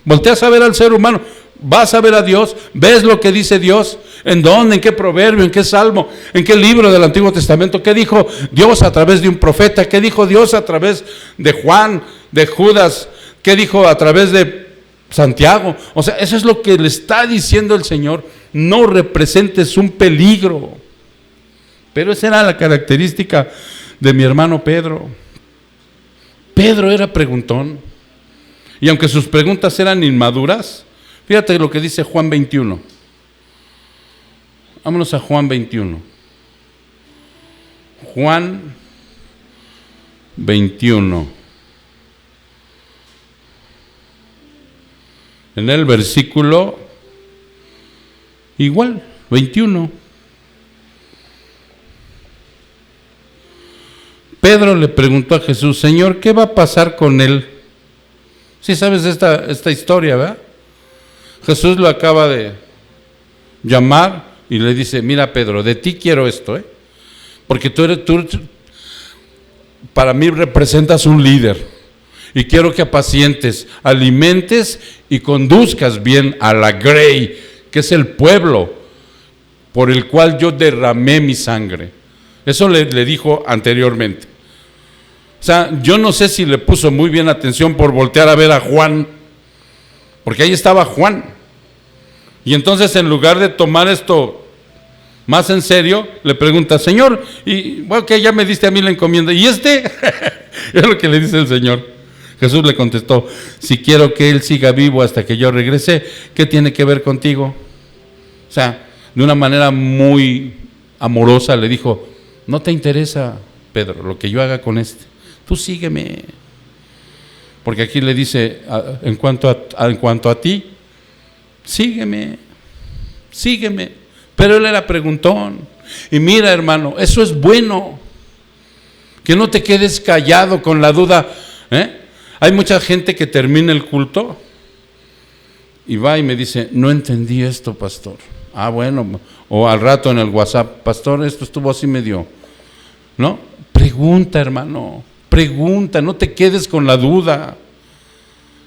A: ¿Volteas a ver al ser humano? ¿Vas a ver a Dios? ¿Ves lo que dice Dios? ¿En dónde? ¿En qué proverbio? ¿En qué salmo? ¿En qué libro del Antiguo Testamento? ¿Qué dijo Dios a través de un profeta? ¿Qué dijo Dios a través de Juan, de Judas? ¿Qué dijo a través de Santiago? O sea, eso es lo que le está diciendo el Señor. No representes un peligro. Pero esa era la característica de mi hermano Pedro. Pedro era preguntón. Y aunque sus preguntas eran inmaduras, fíjate lo que dice Juan 21. Vámonos a Juan 21. Juan 21. En el versículo igual, 21. Pedro le preguntó a Jesús: Señor, ¿qué va a pasar con él? Sí sabes esta historia, ¿verdad? Jesús lo acaba de llamar y le dice: mira, Pedro, de ti quiero esto, porque tú para mí representas un líder y quiero que apacientes, alimentes y conduzcas bien a la grey, que es el pueblo por el cual yo derramé mi sangre. Eso le dijo anteriormente. O sea, yo no sé si le puso muy bien atención por voltear a ver a Juan, porque ahí estaba Juan. Y entonces, en lugar de tomar esto más en serio, le pregunta: Señor, y bueno, que ya me diste a mí la encomienda, ¿y este? Es lo que le dice el Señor. Jesús le contestó: si quiero que él siga vivo hasta que yo regrese, ¿qué tiene que ver contigo? O sea, de una manera muy amorosa le dijo: no te interesa, Pedro, lo que yo haga con este. Tú sígueme. Porque aquí le dice: en cuanto a ti, sígueme. Pero él era preguntón. Y mira, hermano, eso es bueno. Que no te quedes callado con la duda. Hay mucha gente que termina el culto y va y me dice: no entendí esto, pastor. Ah, bueno. O al rato en el WhatsApp: pastor, esto estuvo así medio, ¿no? Pregunta, hermano, pregunta, no te quedes con la duda.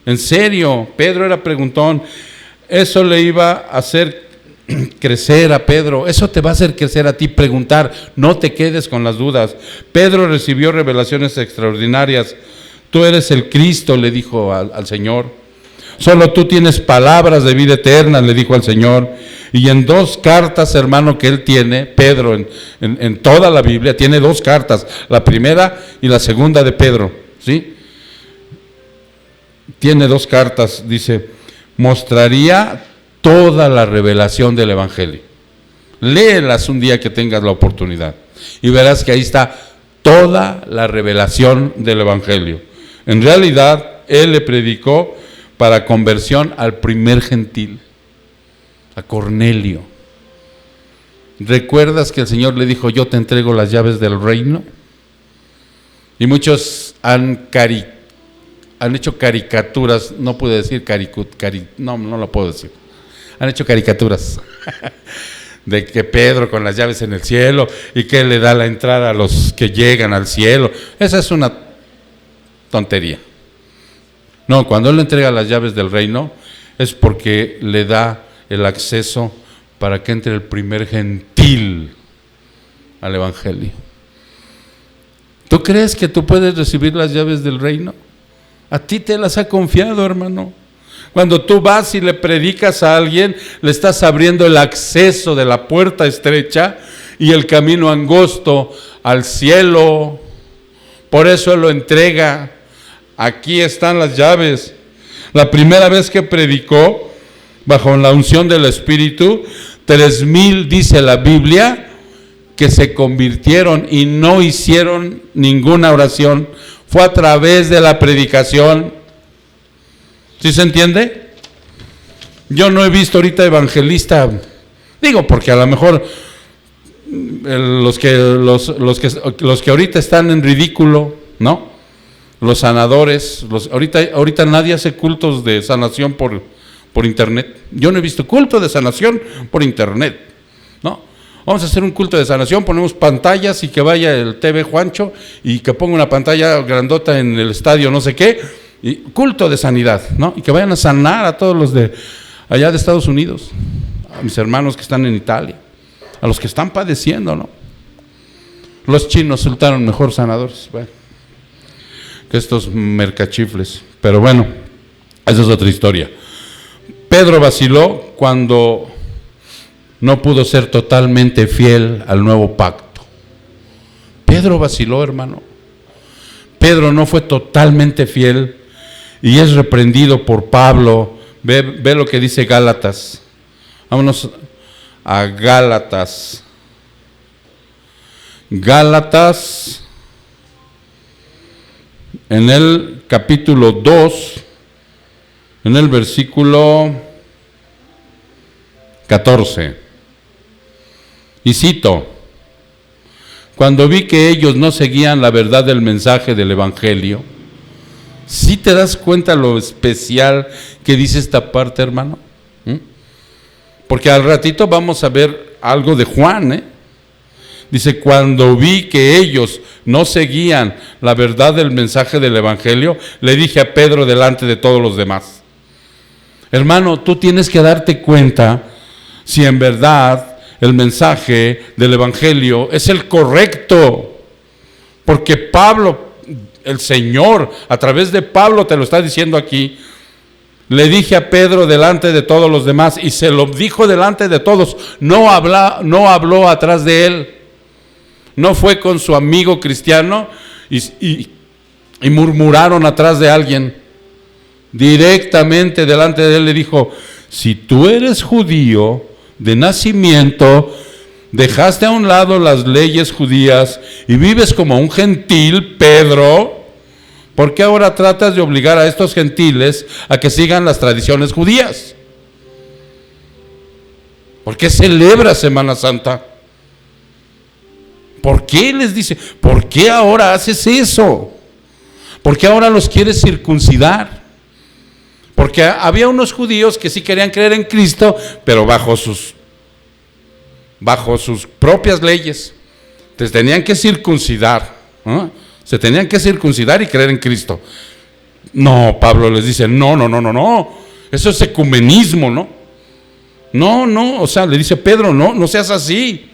A: En serio, Pedro era preguntón. Eso le iba a hacer crecer a Pedro, eso te va a hacer crecer a ti, preguntar, no te quedes con las dudas. Pedro recibió revelaciones extraordinarias. Tú eres el Cristo, le dijo al Señor. O Solo tú tienes palabras de vida eterna, le dijo al Señor. Y en 2 cartas, hermano, que él tiene, Pedro, en toda la Biblia, tiene 2 cartas, la primera y la segunda de Pedro, ¿sí? Tiene 2 cartas, dice, mostraría toda la revelación del Evangelio. Léelas un día que tengas la oportunidad y verás que ahí está toda la revelación del Evangelio. En realidad, él le predicó para conversión al primer gentil, a Cornelio. ¿Recuerdas que el Señor le dijo, yo te entrego las llaves del reino? Y muchos han hecho caricaturas, no pude decir no lo puedo decir. Han hecho caricaturas de que Pedro con las llaves en el cielo y que él le da la entrada a los que llegan al cielo. Esa es una tontería. No, cuando él le entrega las llaves del reino es porque le da el acceso para que entre el primer gentil al Evangelio. ¿Tú crees que tú puedes recibir las llaves del reino? A ti te las ha confiado, hermano. Cuando tú vas y le predicas a alguien, le estás abriendo el acceso de la puerta estrecha y el camino angosto al cielo. Por eso él lo entrega. Aquí están las llaves. La primera vez que predicó, bajo la unción del Espíritu, 3,000, dice la Biblia, que se convirtieron y no hicieron ninguna oración. Fue a través de la predicación. ¿Sí se entiende? Yo no he visto ahorita evangelista, digo porque a lo mejor los que ahorita están en ridículo, ¿no? Los sanadores, ahorita nadie hace cultos de sanación por internet. Yo no he visto culto de sanación por internet, ¿no? Vamos a hacer un culto de sanación, ponemos pantallas y que vaya el TV Juancho y que ponga una pantalla grandota en el estadio no sé qué, y culto de sanidad, ¿no? Y que vayan a sanar a todos los de allá de Estados Unidos, a mis hermanos que están en Italia, a los que están padeciendo, ¿no? Los chinos resultaron mejor sanadores, bueno, que estos mercachifles, pero bueno, esa es otra historia. Pedro vaciló cuando no pudo ser totalmente fiel al nuevo pacto. Pedro vaciló, hermano. Pedro no fue totalmente fiel y es reprendido por Pablo. Ve lo que dice Gálatas. Vámonos a Gálatas. Gálatas, en el capítulo 2, en el versículo 14. Y cito: cuando vi que ellos no seguían la verdad del mensaje del Evangelio. ¿Sí te das cuenta lo especial que dice esta parte, hermano? Porque al ratito vamos a ver algo de Juan, Dice, cuando vi que ellos no seguían la verdad del mensaje del Evangelio, le dije a Pedro delante de todos los demás. Hermano, tú tienes que darte cuenta si en verdad el mensaje del Evangelio es el correcto. Porque Pablo, el Señor, a través de Pablo te lo está diciendo aquí. Le dije a Pedro delante de todos los demás, y se lo dijo delante de todos, no habló atrás de él. No fue con su amigo cristiano y murmuraron atrás de alguien. Directamente delante de él le dijo, si tú eres judío de nacimiento, dejaste a un lado las leyes judías y vives como un gentil, Pedro, ¿por qué ahora tratas de obligar a estos gentiles a que sigan las tradiciones judías? ¿Por qué celebras Semana Santa? ¿Por qué les dice? ¿Por qué ahora haces eso? ¿Por qué ahora los quieres circuncidar? Porque había unos judíos que sí querían creer en Cristo, pero bajo sus propias leyes. Entonces tenían que circuncidar, ¿no? Se tenían que circuncidar y creer en Cristo. No, Pablo les dice, no. Eso es ecumenismo, ¿no? No, o sea, le dice Pedro, no seas así.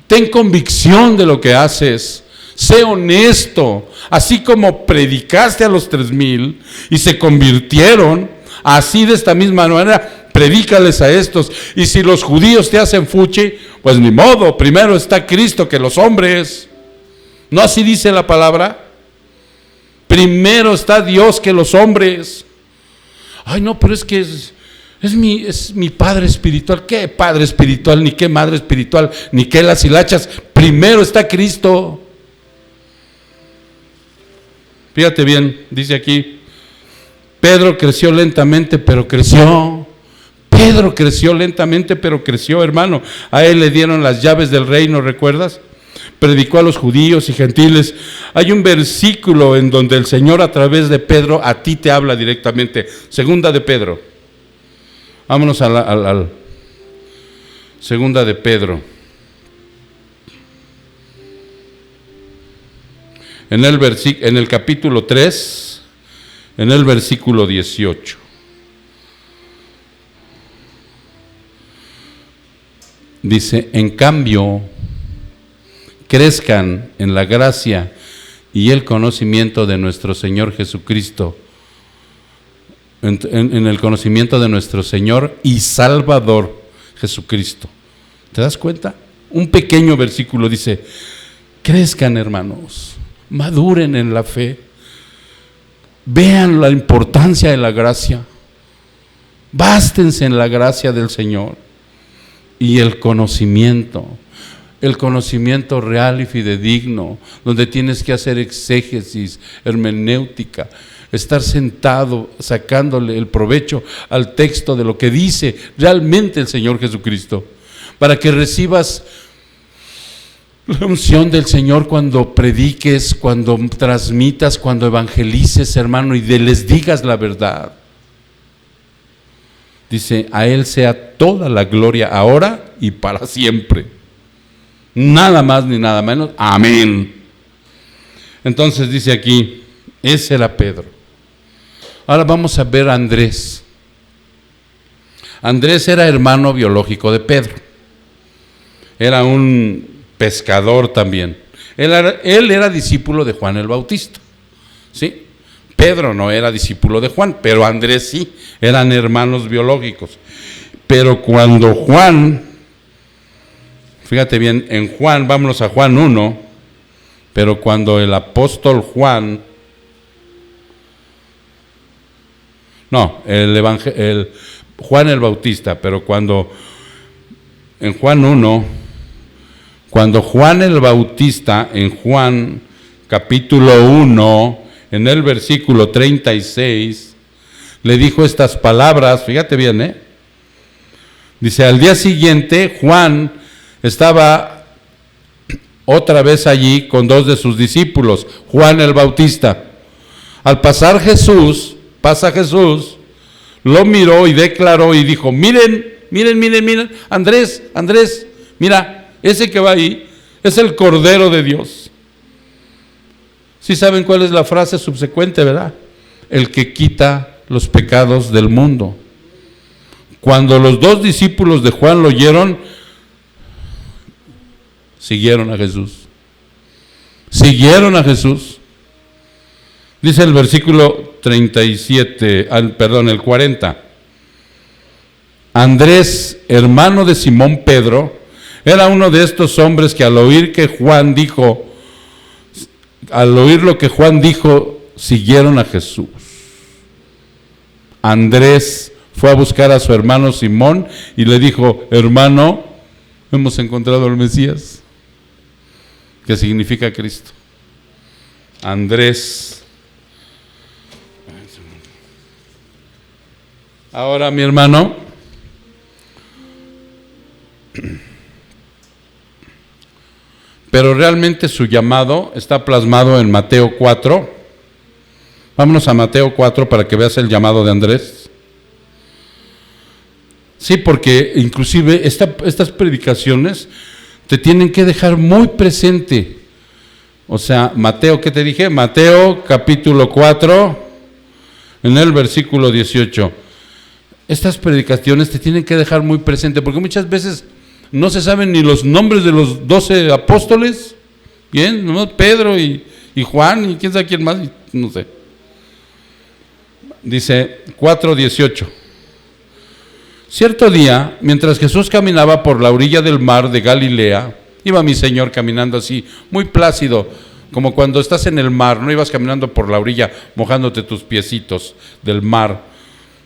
A: Ten convicción de lo que haces. Sé honesto. Así como predicaste a los 3,000 y se convirtieron, así de esta misma manera, predícales a estos. Y si los judíos te hacen fuchi, pues ni modo, primero está Cristo que los hombres. ¿No así dice la palabra? Primero está Dios que los hombres. Ay, no, pero es que es mi padre espiritual. ¿Qué padre espiritual? Ni qué madre espiritual, ni qué las hilachas. Primero está Cristo. Fíjate bien, dice aquí, Pedro creció lentamente, pero creció. Pedro creció lentamente, pero creció, hermano. A él le dieron las llaves del reino, ¿recuerdas? Predicó a los judíos y gentiles. Hay un versículo en donde el Señor a través de Pedro a ti te habla directamente. Segunda de Pedro. Vámonos al Segunda de Pedro. En el capítulo 3, en el versículo 18. Dice, en cambio, crezcan en la gracia y el conocimiento de nuestro Señor Jesucristo, en el conocimiento de nuestro Señor y Salvador Jesucristo. ¿Te das cuenta? Un pequeño versículo dice, crezcan, hermanos, maduren en la fe, vean la importancia de la gracia, bástense en la gracia del Señor y el conocimiento real y fidedigno, donde tienes que hacer exégesis, hermenéutica, estar sentado sacándole el provecho al texto de lo que dice realmente el Señor Jesucristo, para que recibas la unción del Señor cuando prediques, cuando transmitas, cuando evangelices, hermano, y les digas la verdad. Dice, a Él sea toda la gloria ahora y para siempre. Nada más ni nada menos. Amén. Entonces dice aquí, ese era Pedro. Ahora vamos a ver a Andrés. Andrés era hermano biológico de Pedro. Era un pescador también. Él era discípulo de Juan el Bautista. ¿Sí? Pedro no era discípulo de Juan, pero Andrés sí. Eran hermanos biológicos. Pero cuando Juan, fíjate bien, en Juan, vámonos a Juan 1, pero cuando el apóstol Juan, Juan el Bautista, pero cuando, en Juan 1, cuando Juan el Bautista, en Juan capítulo 1, en el versículo 36, le dijo estas palabras, fíjate bien, dice, al día siguiente Juan estaba otra vez allí con dos de sus discípulos, Juan el Bautista. Al pasar pasa Jesús, lo miró y declaró y dijo, miren, Andrés, mira, ese que va ahí es el Cordero de Dios. ¿Sí saben cuál es la frase subsecuente, verdad? El que quita los pecados del mundo. Cuando los dos discípulos de Juan lo oyeron, siguieron a Jesús. Dice el versículo 37, el 40. Andrés, hermano de Simón Pedro, era uno de estos hombres que al oír lo que Juan dijo, siguieron a Jesús. Andrés fue a buscar a su hermano Simón y le dijo, hermano, hemos encontrado al Mesías, que significa Cristo. Andrés. Ahora, mi hermano, pero realmente su llamado está plasmado en Mateo 4. Vámonos a Mateo 4 para que veas el llamado de Andrés. Sí, porque inclusive estas predicaciones te tienen que dejar muy presente. O sea, Mateo, ¿qué te dije? Mateo capítulo 4, en el versículo 18. Estas predicaciones te tienen que dejar muy presente, porque muchas veces no se saben ni los nombres de los 12 apóstoles. Bien, ¿no? Pedro y Juan y quién sabe quién más, no sé. Dice 4:18. Cierto día, mientras Jesús caminaba por la orilla del mar de Galilea, iba mi Señor caminando así, muy plácido, como cuando estás en el mar, no ibas caminando por la orilla, mojándote tus piecitos del mar.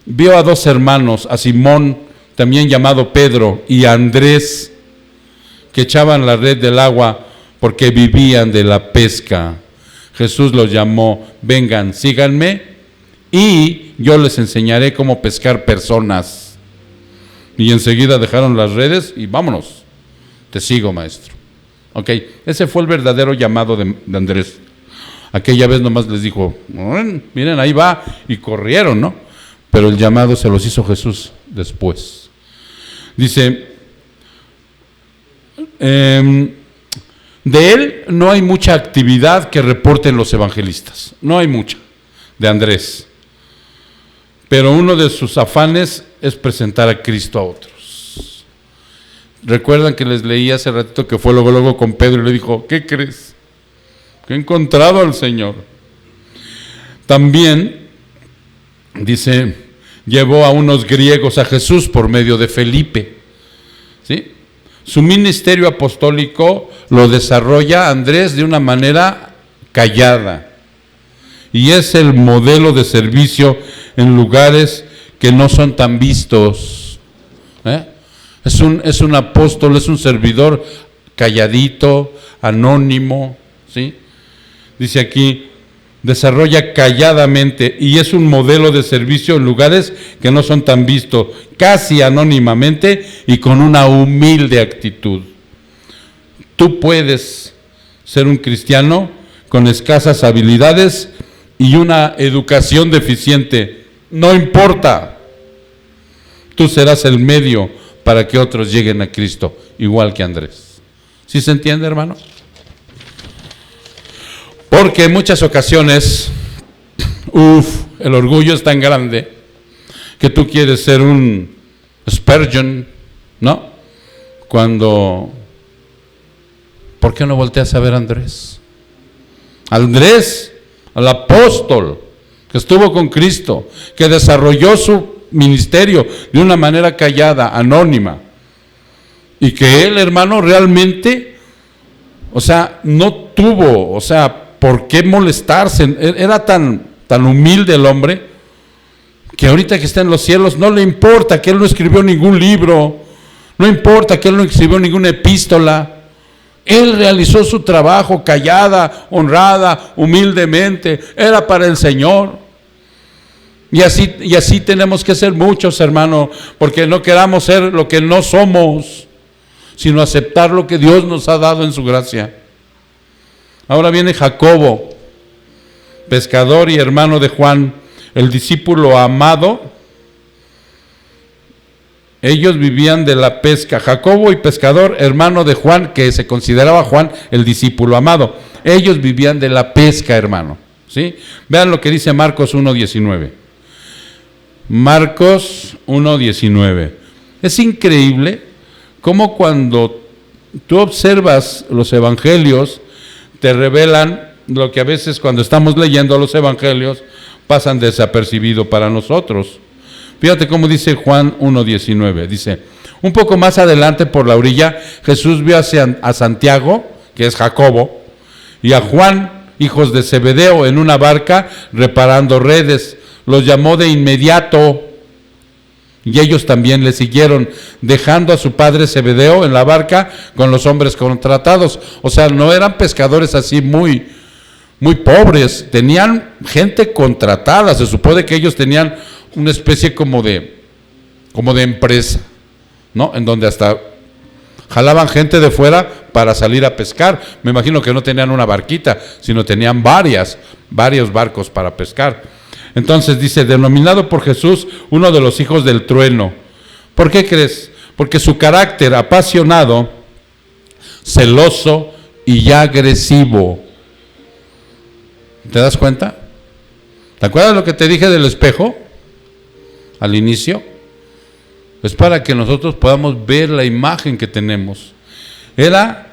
A: Vio a dos hermanos, a Simón, también llamado Pedro, y a Andrés, que echaban la red del agua porque vivían de la pesca. Jesús los llamó: vengan, síganme, y yo les enseñaré cómo pescar personas. Y enseguida dejaron las redes y vámonos. Te sigo, maestro. Ok, ese fue el verdadero llamado de Andrés. Aquella vez nomás les dijo: miren, ahí va, y corrieron, ¿no? Pero el llamado se los hizo Jesús después. Dice, de él no hay mucha actividad que reporten los evangelistas, no hay mucha, de Andrés. Pero uno de sus afanes es presentar a Cristo a otros. Recuerdan que les leí hace ratito que fue luego con Pedro y le dijo: ¿qué crees? Que he encontrado al Señor. También, dice, llevó a unos griegos a Jesús por medio de Felipe. ¿Sí? Su ministerio apostólico lo desarrolla Andrés de una manera callada. Y es el modelo de servicio en lugares que no son tan vistos. Es un apóstol, es un servidor calladito, anónimo, ¿sí? Dice aquí, desarrolla calladamente, y es un modelo de servicio en lugares que no son tan vistos, casi anónimamente y con una humilde actitud. Tú puedes ser un cristiano con escasas habilidades y una educación deficiente, no importa. Tú serás el medio para que otros lleguen a Cristo, igual que Andrés. ¿Sí se entiende, hermano? Porque en muchas ocasiones, el orgullo es tan grande que tú quieres ser un Spurgeon, ¿no? ¿Por qué no volteas a ver a Andrés? Andrés, al apóstol que estuvo con Cristo, que desarrolló su ministerio de una manera callada, anónima, y que él, hermano, realmente, no tuvo, ¿por qué molestarse? Era tan humilde el hombre, que ahorita que está en los cielos no le importa que él no escribió ningún libro, no importa que él no escribió ninguna epístola. Él realizó su trabajo callada, honrada, humildemente, era para el Señor. Y así tenemos que ser muchos, hermano, porque no queramos ser lo que no somos, sino aceptar lo que Dios nos ha dado en su gracia. Ahora viene Jacobo, pescador y hermano de Juan, el discípulo amado. Ellos vivían de la pesca. Jacobo y pescador, hermano de Juan, que se consideraba Juan el discípulo amado. Ellos vivían de la pesca, hermano. ¿Sí? Vean lo que dice Marcos 1:19. Marcos 1:19. Es increíble cómo cuando tú observas los evangelios, te revelan lo que a veces cuando estamos leyendo los evangelios pasan desapercibido para nosotros. Fíjate cómo dice Juan 1:19. Dice, un poco más adelante por la orilla, Jesús vio a Santiago, que es Jacobo, y a Juan, hijos de Zebedeo, en una barca reparando redes. Los llamó de inmediato, y ellos también le siguieron, dejando a su padre Zebedeo en la barca con los hombres contratados. No eran pescadores así muy pobres, tenían gente contratada. Se supone que ellos tenían una especie como de empresa, ¿no? En donde hasta jalaban gente de fuera para salir a pescar. Me imagino que no tenían una barquita, sino tenían varios barcos para pescar. Entonces dice, denominado por Jesús uno de los hijos del trueno. ¿Por qué crees? Porque su carácter apasionado, celoso y agresivo. ¿Te das cuenta? ¿Te acuerdas lo que te dije del espejo al inicio? Es para que nosotros podamos ver la imagen que tenemos. Era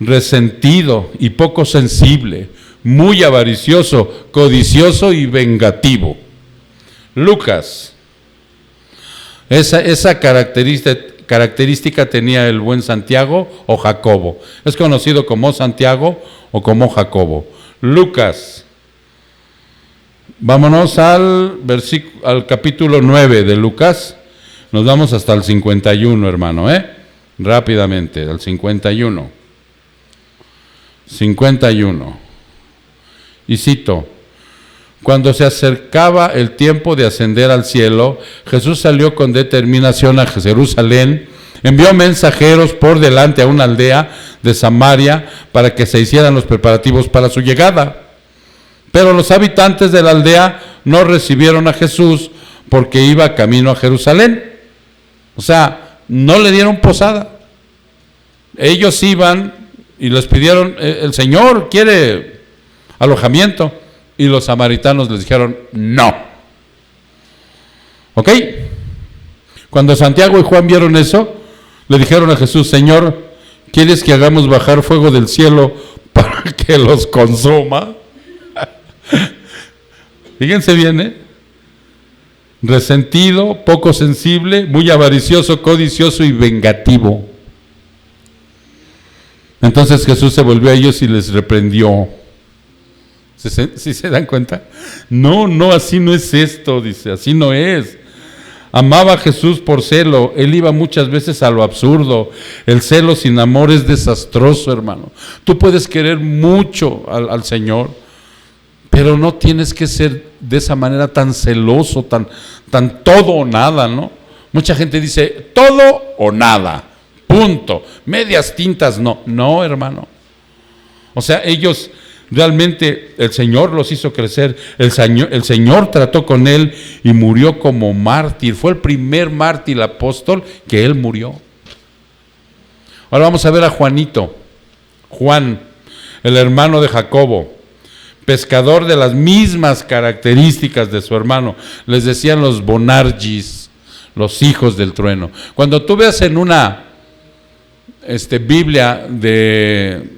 A: resentido y poco sensible, muy avaricioso, codicioso y vengativo. Lucas. Esa característica tenía el buen Santiago o Jacobo. Es conocido como Santiago o como Jacobo. Lucas. Vámonos al capítulo 9 de Lucas. Nos vamos hasta el 51, hermano, rápidamente, al 51. 51. Y cito: cuando se acercaba el tiempo de ascender al cielo, Jesús salió con determinación a Jerusalén, envió mensajeros por delante a una aldea de Samaria para que se hicieran los preparativos para su llegada. Pero los habitantes de la aldea no recibieron a Jesús porque iba camino a Jerusalén. O sea, no le dieron posada. Ellos iban y les pidieron, el Señor quiere alojamiento. Y los samaritanos les dijeron, no. ¿Ok? Cuando Santiago y Juan vieron eso, le dijeron a Jesús, Señor, ¿quieres que hagamos bajar fuego del cielo para que los consuma? Fíjense bien, resentido, poco sensible, muy avaricioso, codicioso y vengativo. Entonces Jesús se volvió a ellos y les reprendió. ¿Sí se dan cuenta? No, así no es esto, dice, así no es. Amaba a Jesús por celo, él iba muchas veces a lo absurdo. El celo sin amor es desastroso, hermano. Tú puedes querer mucho al Señor, pero no tienes que ser de esa manera tan celoso, tan todo o nada, ¿no? Mucha gente dice, todo o nada, punto. Medias tintas, no, hermano. O sea, ellos... Realmente el Señor los hizo crecer, el Señor trató con él y murió como mártir. Fue el primer mártir apóstol que él murió. Ahora vamos a ver a Juanito. Juan, el hermano de Jacobo, pescador de las mismas características de su hermano. Les decían los Boanerges, los hijos del trueno. Cuando tú veas en una Biblia de...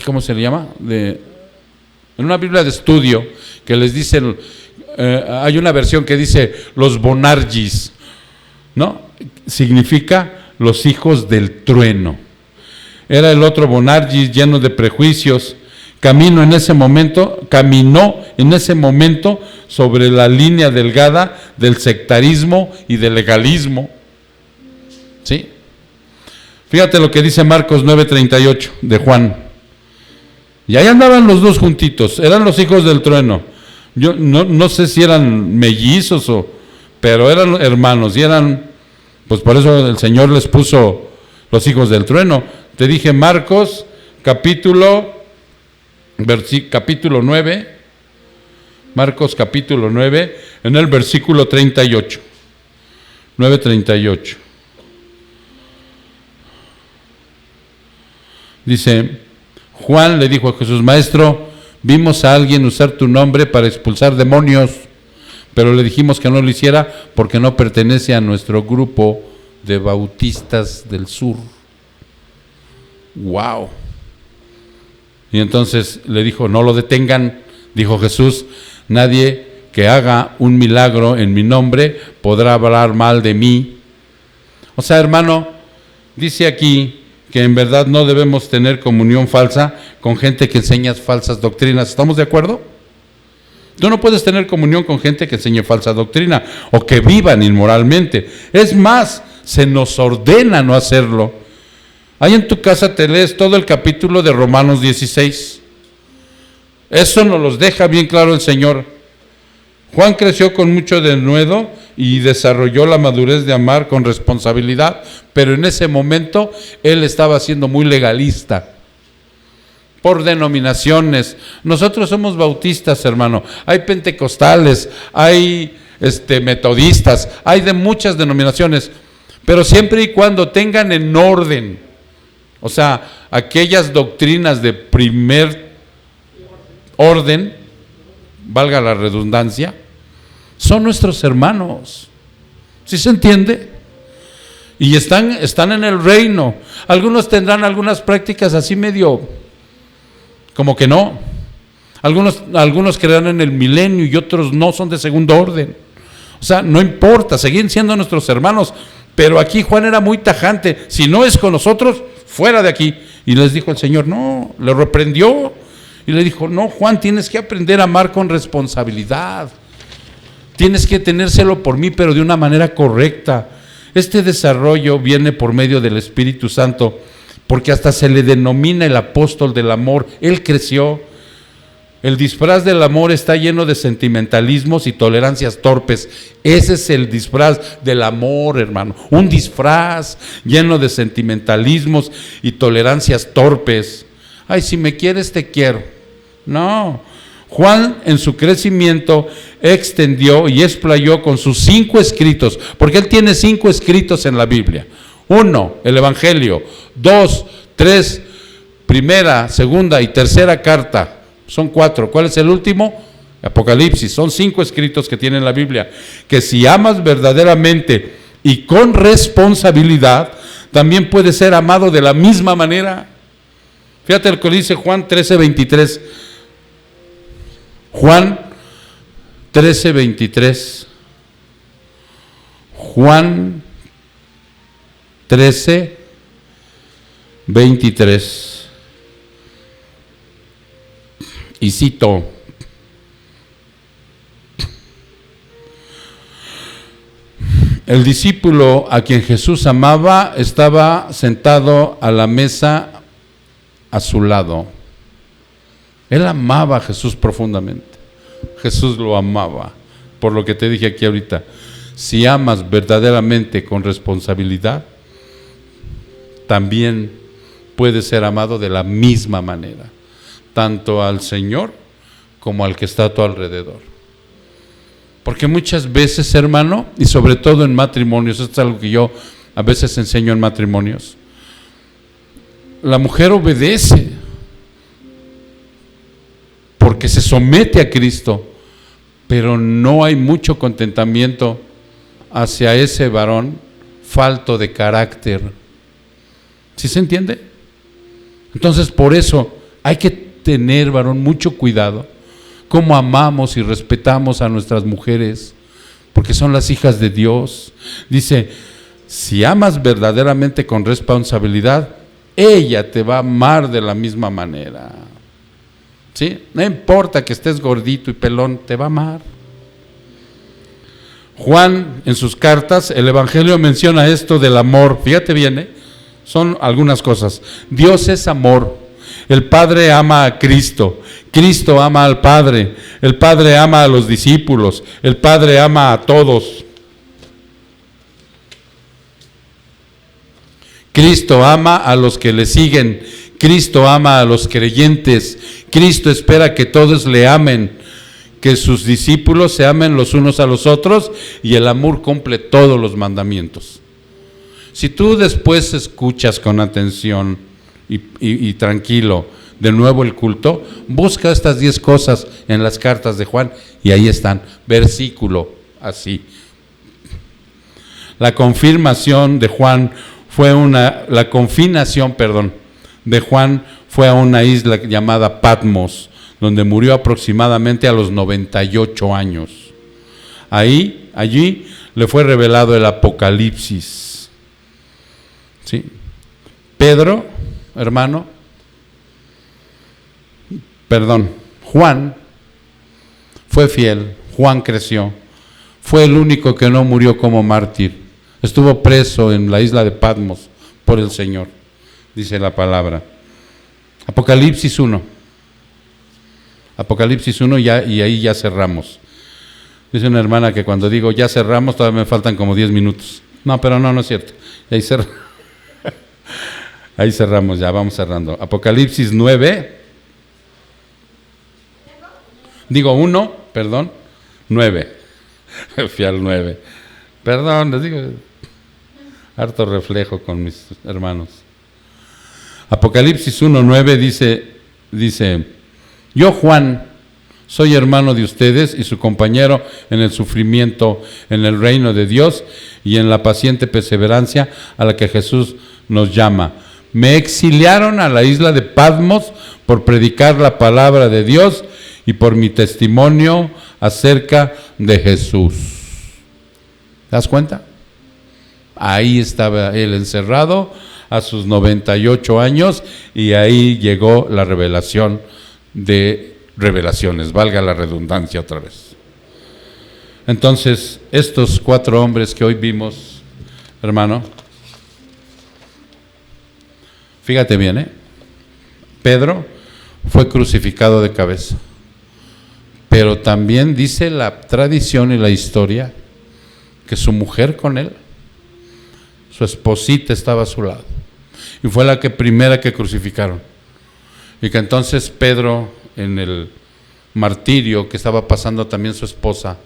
A: ¿cómo se le llama? En una Biblia de estudio que les dicen, hay una versión que dice los Boanerges, ¿no? Significa los hijos del trueno. Era el otro Boanerges lleno de prejuicios. Caminó en ese momento sobre la línea delgada del sectarismo y del legalismo. ¿Sí? Fíjate lo que dice Marcos 9:38 de Juan. Y ahí andaban los dos juntitos, eran los hijos del trueno. Yo no sé si eran mellizos pero eran hermanos y eran, pues por eso el Señor les puso los hijos del trueno. Te dije Marcos capítulo 9, Marcos capítulo 9, en el versículo 38, 9:38. Dice... Juan le dijo a Jesús, Maestro, vimos a alguien usar tu nombre para expulsar demonios, pero le dijimos que no lo hiciera porque no pertenece a nuestro grupo de bautistas del sur. ¡Wow! Y entonces le dijo, no lo detengan. Dijo Jesús, nadie que haga un milagro en mi nombre podrá hablar mal de mí. O sea, hermano, dice aquí que en verdad no debemos tener comunión falsa con gente que enseña falsas doctrinas. ¿Estamos de acuerdo? Tú no puedes tener comunión con gente que enseñe falsa doctrina o que vivan inmoralmente. Es más, se nos ordena no hacerlo. Ahí en tu casa te lees todo el capítulo de Romanos 16. Eso nos los deja bien claro el Señor. Juan creció con mucho denuedo y desarrolló la madurez de amar con responsabilidad, pero en ese momento él estaba siendo muy legalista por denominaciones. Nosotros somos bautistas, hermano, hay pentecostales, hay metodistas, hay de muchas denominaciones, pero siempre y cuando tengan en orden, o sea, aquellas doctrinas de primer orden, valga la redundancia, son nuestros hermanos. ¿Sí se entiende? Y están en el reino. Algunos tendrán algunas prácticas así medio, como que no. Algunos creerán en el milenio y otros no, son de segundo orden. O sea, no importa, siguen siendo nuestros hermanos. Pero aquí Juan era muy tajante: si no es con nosotros, fuera de aquí. Y les dijo el Señor, no, le reprendió. Y le dijo, no, Juan, tienes que aprender a amar con responsabilidad. Tienes que tenérselo por mí, pero de una manera correcta. Este desarrollo viene por medio del Espíritu Santo, porque hasta se le denomina el apóstol del amor. Él creció. El disfraz del amor está lleno de sentimentalismos y tolerancias torpes. Ese es el disfraz del amor, hermano. Un disfraz lleno de sentimentalismos y tolerancias torpes. Ay, si me quieres, te quiero. No. Juan, en su crecimiento, extendió y explayó con sus 5 escritos, porque él tiene 5 escritos en la Biblia. 1, el Evangelio. 2, 3, primera, segunda y tercera carta. Son 4. ¿Cuál es el último? Apocalipsis. Son 5 escritos que tiene la Biblia. Que si amas verdaderamente y con responsabilidad, también puede ser amado de la misma manera. Fíjate lo que dice Juan 13:23. Juan 13:23. Juan 13:23. Y cito: el discípulo a quien Jesús amaba estaba sentado a la mesa a su lado. Él amaba a Jesús profundamente. Jesús lo amaba, por lo que te dije aquí ahorita. Si amas verdaderamente con responsabilidad, también puedes ser amado de la misma manera, tanto al Señor como al que está a tu alrededor. Porque muchas veces, hermano, y sobre todo en matrimonios, esto es algo que yo a veces enseño en matrimonios, la mujer obedece porque se somete a Cristo, pero no hay mucho contentamiento hacia ese varón falto de carácter. ¿Sí se entiende? Entonces, por eso hay que tener, varón, mucho cuidado cómo amamos y respetamos a nuestras mujeres, porque son las hijas de Dios. Dice, si amas verdaderamente con responsabilidad, ella te va a amar de la misma manera. ¿Sí? No importa que estés gordito y pelón, te va a amar. Juan, en sus cartas, el Evangelio menciona esto del amor. Fíjate bien, son algunas cosas. Dios es amor. El Padre ama a Cristo. Cristo ama al Padre. El Padre ama a los discípulos. El Padre ama a todos. Cristo ama a los que le siguen. Cristo ama a los creyentes. Cristo espera que todos le amen, que sus discípulos se amen los unos a los otros, y el amor cumple todos los mandamientos. Si tú después escuchas con atención y tranquilo de nuevo el culto, busca estas 10 cosas en las cartas de Juan y ahí están, versículo así. La confinación de Juan fue a una isla llamada Patmos, donde murió aproximadamente a los 98 años. Allí le fue revelado el Apocalipsis. ¿Sí? Pedro, Juan fue fiel, Juan creció, fue el único que no murió como mártir, estuvo preso en la isla de Patmos por el Señor, dice la palabra. Apocalipsis 1, y ahí ya cerramos. Dice una hermana que cuando digo ya cerramos, todavía me faltan como 10 minutos. No, pero no es cierto. Ahí cerramos ya, vamos cerrando. Apocalipsis 9. 9. Fui al 9. Perdón, les digo, harto reflejo con mis hermanos. Apocalipsis 1:9 dice, yo Juan, soy hermano de ustedes y su compañero en el sufrimiento, en el reino de Dios y en la paciente perseverancia a la que Jesús nos llama. Me exiliaron a la isla de Patmos por predicar la palabra de Dios y por mi testimonio acerca de Jesús. ¿Te das cuenta? Ahí estaba él encerrado a sus 98 años y ahí llegó la revelación de revelaciones, valga la redundancia otra vez. Entonces, estos 4 hombres que hoy vimos, hermano, fíjate bien, Pedro fue crucificado de cabeza, pero también dice la tradición y la historia que su mujer con él, su esposita, estaba a su lado, y fue la primera que crucificaron, y que entonces Pedro, en el martirio que estaba pasando también su esposa,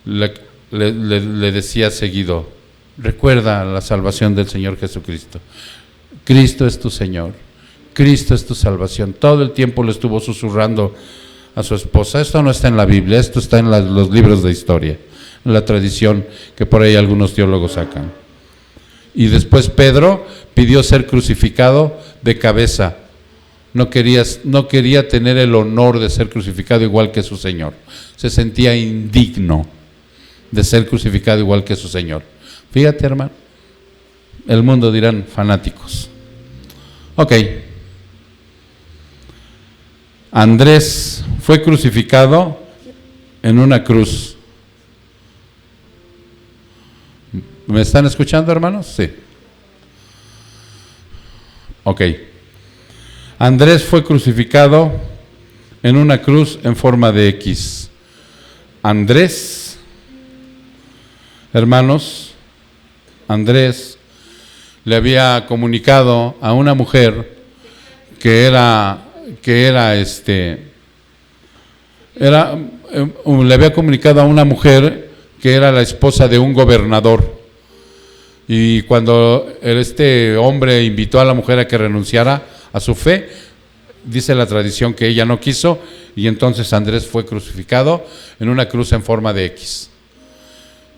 A: le decía seguido: recuerda la salvación del Señor Jesucristo. Cristo es tu Señor, Cristo es tu salvación. Todo el tiempo le estuvo susurrando a su esposa. Esto no está en la Biblia, esto está en los libros de historia, en la tradición que por ahí algunos teólogos sacan. Y después Pedro pidió ser crucificado de cabeza. No quería tener el honor de ser crucificado igual que su Señor. Se sentía indigno de ser crucificado igual que su Señor. Fíjate, hermano, el mundo dirán fanáticos. Ok. Andrés fue crucificado en una cruz. ¿Me están escuchando, hermanos? Sí. Ok. Andrés fue crucificado en una cruz en forma de X. Andrés, hermanos, Andrés le había comunicado a una mujer le había comunicado a una mujer que era la esposa de un gobernador. Y cuando este hombre invitó a la mujer a que renunciara a su fe, dice la tradición que ella no quiso, y entonces Andrés fue crucificado en una cruz en forma de X.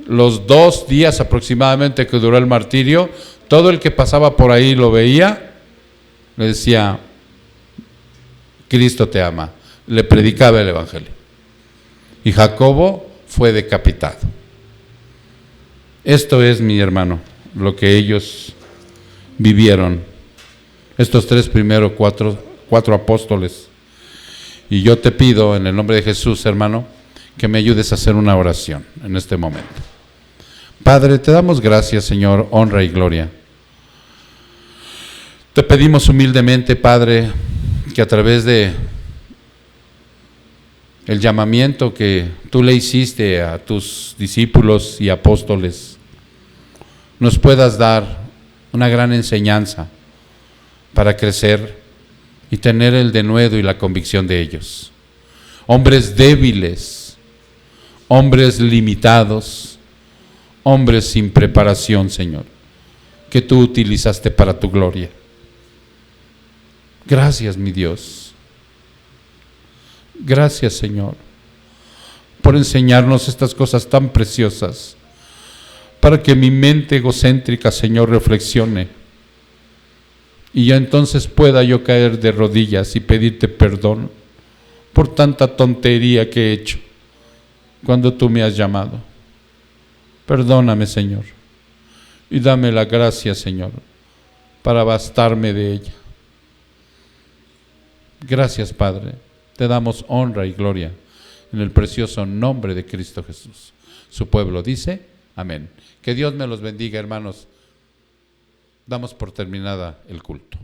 A: Los 2 días aproximadamente que duró el martirio, todo el que pasaba por ahí lo veía, le decía: Cristo te ama, le predicaba el evangelio. Y Jacobo fue decapitado. Esto es, mi hermano, lo que ellos vivieron, estos 4 apóstoles. Y yo te pido en el nombre de Jesús, hermano, que me ayudes a hacer una oración en este momento. Padre, te damos gracias, Señor, honra y gloria. Te pedimos humildemente, Padre, que a través de el llamamiento que tú le hiciste a tus discípulos y apóstoles, nos puedas dar una gran enseñanza para crecer y tener el denuedo y la convicción de ellos. Hombres débiles, hombres limitados, hombres sin preparación, Señor, que tú utilizaste para tu gloria. Gracias, mi Dios. Gracias, Señor, por enseñarnos estas cosas tan preciosas, para que mi mente egocéntrica, Señor, reflexione, y ya entonces pueda yo caer de rodillas y pedirte perdón por tanta tontería que he hecho cuando tú me has llamado. Perdóname, Señor, y dame la gracia, Señor, para bastarme de ella. Gracias, Padre. Te damos honra y gloria en el precioso nombre de Cristo Jesús. Su pueblo dice amén. Que Dios me los bendiga, hermanos. Damos por terminada el culto.